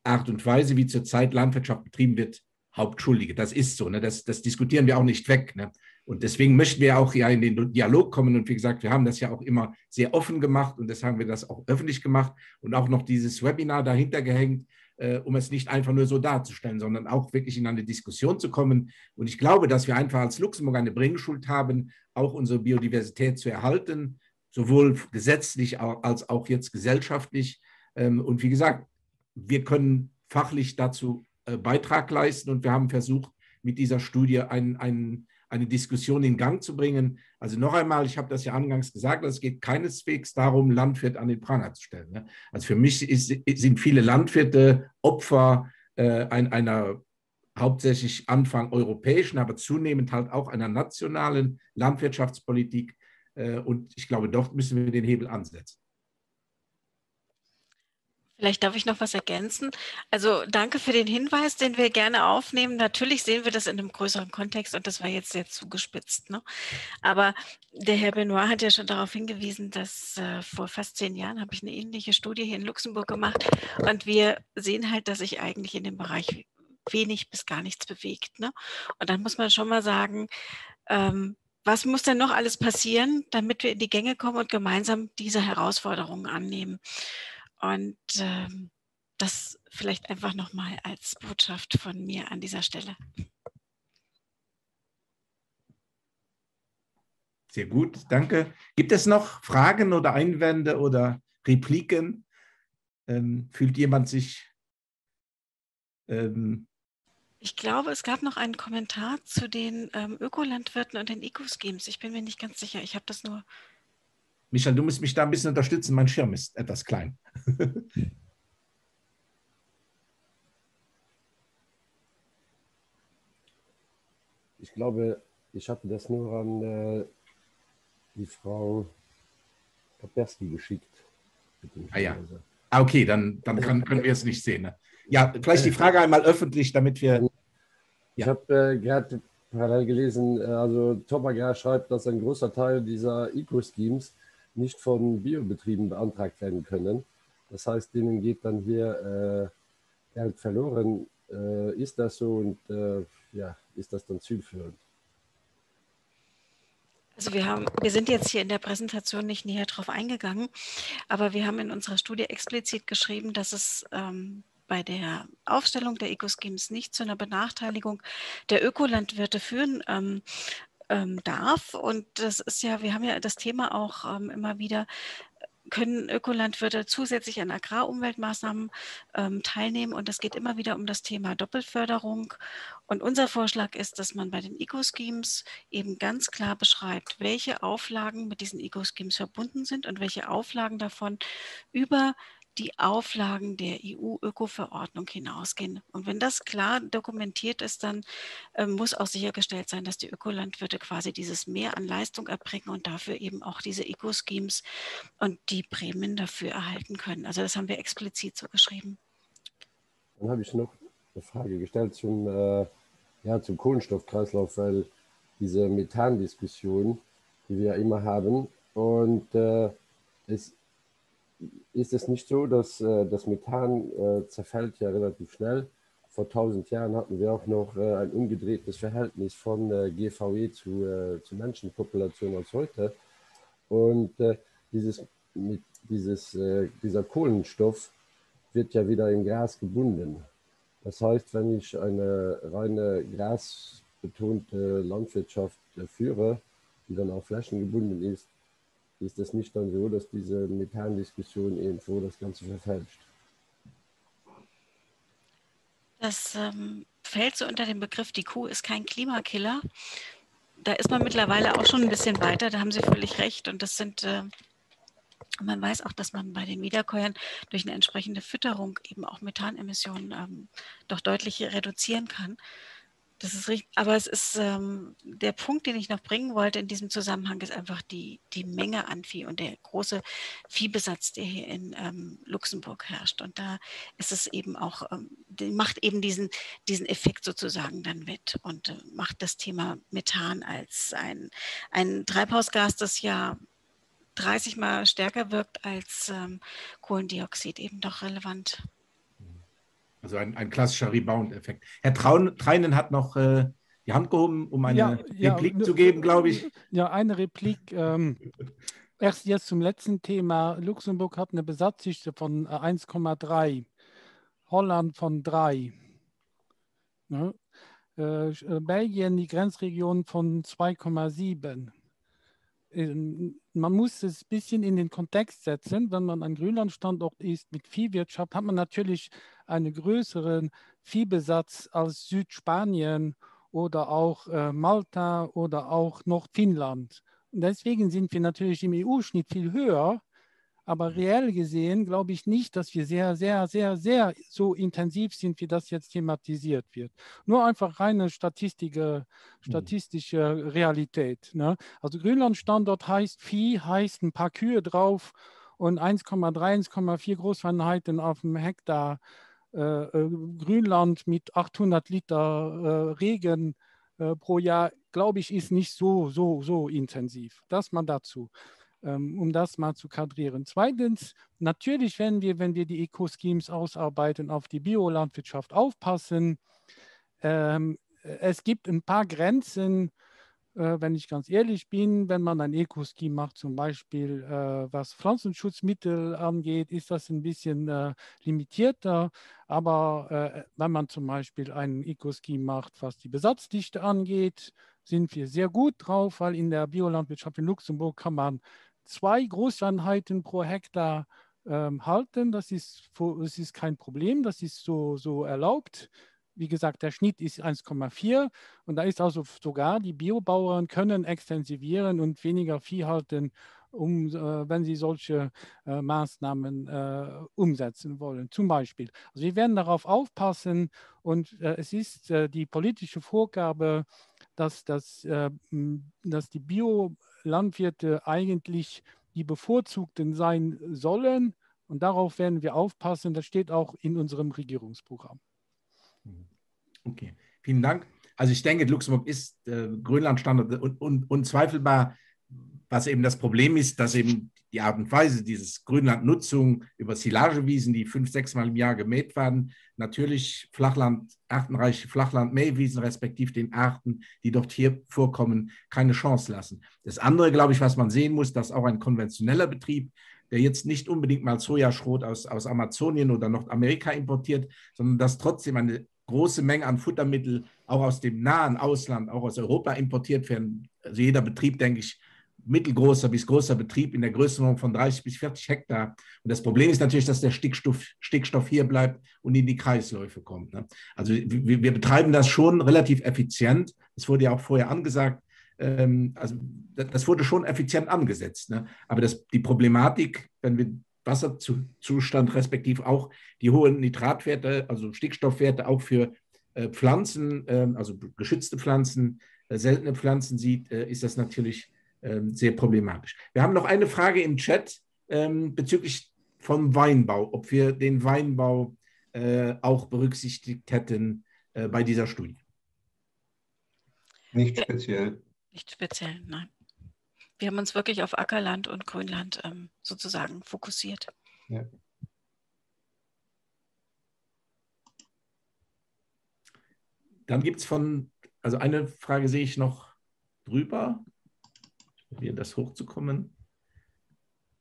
Art und Weise, wie zurzeit Landwirtschaft betrieben wird, Hauptschuldige. Das ist so. Ne? Das diskutieren wir auch nicht weg. Ne? Und deswegen möchten wir auch ja in den Dialog kommen. Und wie gesagt, wir haben das ja auch immer sehr offen gemacht und deshalb haben wir das auch öffentlich gemacht und auch noch dieses Webinar dahinter gehängt, um es nicht einfach nur so darzustellen, sondern auch wirklich in eine Diskussion zu kommen. Und ich glaube, dass wir einfach als Luxemburg eine Bringschuld haben, auch unsere Biodiversität zu erhalten, sowohl gesetzlich als auch jetzt gesellschaftlich. Und wie gesagt, wir können fachlich dazu Beitrag leisten und wir haben versucht, mit dieser Studie eine Diskussion in Gang zu bringen. Also noch einmal, ich habe das ja angangs gesagt, es geht keineswegs darum, Landwirt an den Pranger zu stellen. Ne? Also für mich sind viele Landwirte Opfer einer hauptsächlich Anfang europäischen, aber zunehmend halt auch einer nationalen Landwirtschaftspolitik. Und ich glaube, dort müssen wir den Hebel ansetzen. Vielleicht darf ich noch was ergänzen. Also danke für den Hinweis, den wir gerne aufnehmen. Natürlich sehen wir das in einem größeren Kontext und das war jetzt sehr zugespitzt. Ne? Aber der Herr Benoit hat ja schon darauf hingewiesen, dass vor fast 10 Jahren habe ich eine ähnliche Studie hier in Luxemburg gemacht und wir sehen halt, dass sich eigentlich in dem Bereich wenig bis gar nichts bewegt. Ne? Und dann muss man schon mal sagen, was muss denn noch alles passieren, damit wir in die Gänge kommen und gemeinsam diese Herausforderungen annehmen? Und das vielleicht einfach nochmal als Botschaft von mir an dieser Stelle. Sehr gut, danke. Gibt es noch Fragen oder Einwände oder Repliken? Fühlt jemand sich Ich glaube, es gab noch einen Kommentar zu den Ökolandwirten und den Eco-Schemes. Ich bin mir nicht ganz sicher. Ich habe das nur. Michael, du musst mich da ein bisschen unterstützen. Mein Schirm ist etwas klein. Ich glaube, ich hatte das nur an die Frau Kapersky geschickt. Ja. Okay, dann können wir es nicht sehen. Ne? Ja, vielleicht die Frage einmal öffentlich, damit wir... Ich habe gerade parallel gelesen, also Tobagar schreibt, dass ein großer Teil dieser Eco-Schemes nicht von Biobetrieben beantragt werden können. Das heißt, denen geht dann hier Geld verloren. Ist das so und ist das dann zielführend? Also wir sind jetzt hier in der Präsentation nicht näher drauf eingegangen, aber wir haben in unserer Studie explizit geschrieben, dass es bei der Aufstellung der Eco-Schemes nicht zu einer Benachteiligung der Ökolandwirte führen darf. Und das ist ja, wir haben ja das Thema auch immer wieder, können Ökolandwirte zusätzlich an Agrarumweltmaßnahmen teilnehmen. Und es geht immer wieder um das Thema Doppelförderung. Und unser Vorschlag ist, dass man bei den Eco-Schemes eben ganz klar beschreibt, welche Auflagen mit diesen Eco-Schemes verbunden sind und welche Auflagen davon über die Auflagen der EU-Öko-Verordnung hinausgehen. Und wenn das klar dokumentiert ist, dann muss auch sichergestellt sein, dass die Ökolandwirte quasi dieses Mehr an Leistung erbringen und dafür eben auch diese Eco-Schemes und die Prämien dafür erhalten können. Also das haben wir explizit so geschrieben. Dann habe ich noch eine Frage gestellt zum Kohlenstoffkreislauf, weil diese Methandiskussion, die wir ja immer haben, und ist es nicht so, dass das Methan zerfällt ja relativ schnell. Vor 1000 Jahren hatten wir auch noch ein umgedrehtes Verhältnis von GVE zu Menschenpopulation als heute. Und dieser Kohlenstoff wird ja wieder im Gras gebunden. Das heißt, wenn ich eine reine grasbetonte Landwirtschaft führe, die dann auf Flächen gebunden ist, ist es nicht dann so, dass diese Methandiskussion irgendwo das Ganze verfälscht? Das fällt so unter den Begriff, die Kuh ist kein Klimakiller. Da ist man mittlerweile auch schon ein bisschen weiter, da haben Sie völlig recht. Und das sind, man weiß auch, dass man bei den Wiederkäuern durch eine entsprechende Fütterung eben auch Methanemissionen doch deutlich reduzieren kann. Das ist richtig, aber es ist der Punkt, den ich noch bringen wollte in diesem Zusammenhang, ist einfach die Menge an Vieh und der große Viehbesatz, der hier in Luxemburg herrscht. Und da ist es eben auch, macht eben diesen Effekt sozusagen dann mit und macht das Thema Methan als ein Treibhausgas, das ja 30 Mal stärker wirkt als Kohlendioxid, eben doch relevant. Also ein klassischer Rebound-Effekt. Herr Treinen hat noch die Hand gehoben, um eine Replik zu geben, glaube ich. Ja, eine Replik. Erst jetzt zum letzten Thema. Luxemburg hat eine Besatzdichte von 1,3, Holland von 3. Ne? Belgien die Grenzregion von 2,7. Man muss es ein bisschen in den Kontext setzen. Wenn man ein Grünlandstandort ist mit Viehwirtschaft, hat man natürlich einen größeren Viehbesatz als Südspanien oder auch Malta oder auch Nordfinnland. Und deswegen sind wir natürlich im EU-Schnitt viel höher. Aber reell gesehen glaube ich nicht, dass wir sehr, sehr, sehr, sehr so intensiv sind, wie das jetzt thematisiert wird. Nur einfach reine statistische Realität. Ne? Also Grünlandstandort heißt Vieh, heißt ein paar Kühe drauf und 1,3, 1,4 Großeinheiten auf dem Hektar Grünland mit 800 Liter Regen pro Jahr, glaube ich, ist nicht so intensiv. Das mal dazu. Um das mal zu kadrieren. Zweitens, natürlich wenn wir die Eco-Schemes ausarbeiten, auf die Biolandwirtschaft aufpassen. Es gibt ein paar Grenzen, wenn ich ganz ehrlich bin, wenn man ein Eco-Scheme macht, zum Beispiel was Pflanzenschutzmittel angeht, ist das ein bisschen limitierter. Aber wenn man zum Beispiel ein Eco-Scheme macht, was die Besatzdichte angeht, sind wir sehr gut drauf, weil in der Biolandwirtschaft in Luxemburg kann man 2 Großeinheiten pro Hektar halten. Das ist kein Problem, das ist so erlaubt. wie gesagt, der Schnitt ist 1,4 und da ist also sogar, die Biobauern können extensivieren und weniger Vieh halten, wenn sie solche Maßnahmen umsetzen wollen, zum Beispiel. Also wir werden darauf aufpassen und es ist die politische Vorgabe, dass die Biolandwirte eigentlich die Bevorzugten sein sollen und darauf werden wir aufpassen. Das steht auch in unserem Regierungsprogramm. Okay, vielen Dank. Also ich denke, Luxemburg ist Grünlandstandort und unzweifelbar, was eben das Problem ist, dass eben die Art und Weise, dieses Grünlandnutzung über Silagewiesen, die 5-6 Mal im Jahr gemäht werden, natürlich artenreiche Flachlandmähwiesen respektive den Arten, die dort hier vorkommen, keine Chance lassen. Das andere, glaube ich, was man sehen muss, dass auch ein konventioneller Betrieb, der jetzt nicht unbedingt mal Sojaschrot aus Amazonien oder Nordamerika importiert, sondern dass trotzdem eine große Menge an Futtermittel auch aus dem nahen Ausland, auch aus Europa importiert werden. Also jeder Betrieb, denke ich, mittelgroßer bis großer Betrieb in der Größenordnung von 30 bis 40 Hektar. Und das Problem ist natürlich, dass der Stickstoff hier bleibt und in die Kreisläufe kommt. Ne? Also wir betreiben das schon relativ effizient. Das wurde ja auch vorher angesagt. Also das wurde schon effizient angesetzt. Ne? Aber die Problematik, wenn wir Wasserzustand respektive auch die hohen Nitratwerte, also Stickstoffwerte auch für Pflanzen, also geschützte Pflanzen, seltene Pflanzen sieht, ist das natürlich sehr problematisch. Wir haben noch eine Frage im Chat bezüglich vom Weinbau, ob wir den Weinbau auch berücksichtigt hätten bei dieser Studie. Nicht speziell. Nicht speziell, nein. Wir haben uns wirklich auf Ackerland und Grünland sozusagen fokussiert. Ja. Dann gibt es also eine Frage sehe ich noch drüber. Ich probiere das hochzukommen.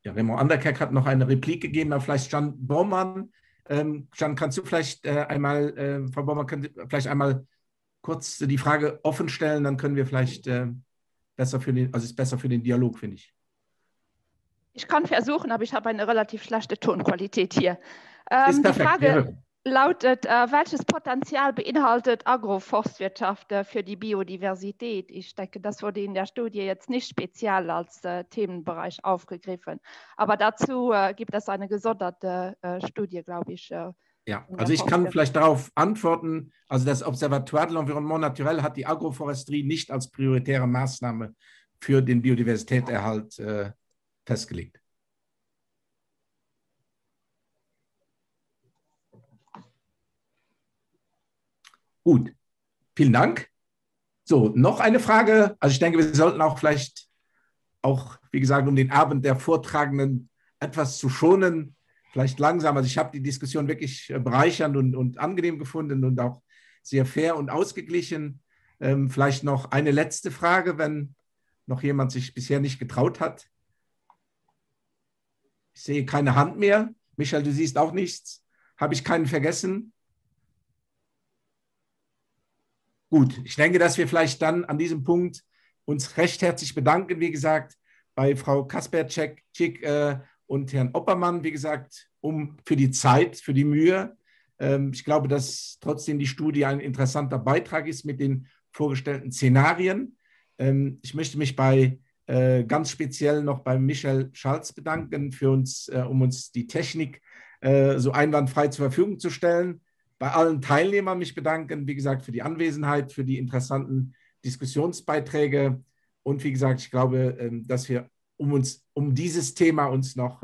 Ja, Raymond Anderkerk hat noch eine Replik gegeben, aber vielleicht Jan Baumann. Jan, kannst du vielleicht Frau Baumann, vielleicht einmal kurz die Frage offen stellen, dann können wir vielleicht ist besser für den Dialog, finde ich. Ich kann versuchen, aber ich habe eine relativ schlechte Tonqualität hier. Ist perfekt. Die Frage lautet, welches Potenzial beinhaltet Agroforstwirtschaft für die Biodiversität? Ich denke, das wurde in der Studie jetzt nicht speziell als Themenbereich aufgegriffen. Aber dazu gibt es eine gesonderte Studie, glaube ich. Ja, also ich kann vielleicht darauf antworten. Also das Observatoire de l'Environnement Naturel hat die Agroforesterie nicht als prioritäre Maßnahme für den Biodiversitätserhalt festgelegt. Gut, vielen Dank. So, noch eine Frage. Also ich denke, wir sollten auch vielleicht wie gesagt, um den Abend der Vortragenden etwas zu schonen, vielleicht langsam. Also ich habe die Diskussion wirklich bereichernd und angenehm gefunden und auch sehr fair und ausgeglichen. Vielleicht noch eine letzte Frage, wenn noch jemand sich bisher nicht getraut hat. Ich sehe keine Hand mehr. Michael, du siehst auch nichts. Habe ich keinen vergessen? Gut, ich denke, dass wir vielleicht dann an diesem Punkt uns recht herzlich bedanken, wie gesagt, bei Frau Kasperczyk und Herrn Oppermann, wie gesagt, für die Zeit, für die Mühe. Ich glaube, dass trotzdem die Studie ein interessanter Beitrag ist mit den vorgestellten Szenarien. Ich möchte mich ganz speziell noch bei Michael Schalz bedanken, um uns die Technik so einwandfrei zur Verfügung zu stellen. Bei allen Teilnehmern mich bedanken, wie gesagt, für die Anwesenheit, für die interessanten Diskussionsbeiträge. Und wie gesagt, ich glaube, dass wir um dieses Thema uns noch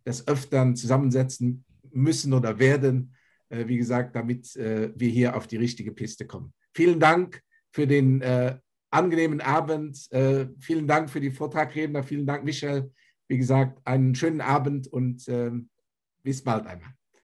des Öfteren zusammensetzen müssen oder werden, wie gesagt, damit wir hier auf die richtige Piste kommen. Vielen Dank für den angenehmen Abend. Vielen Dank für die Vortragredner. Vielen Dank, Michael. Wie gesagt, einen schönen Abend und bis bald einmal.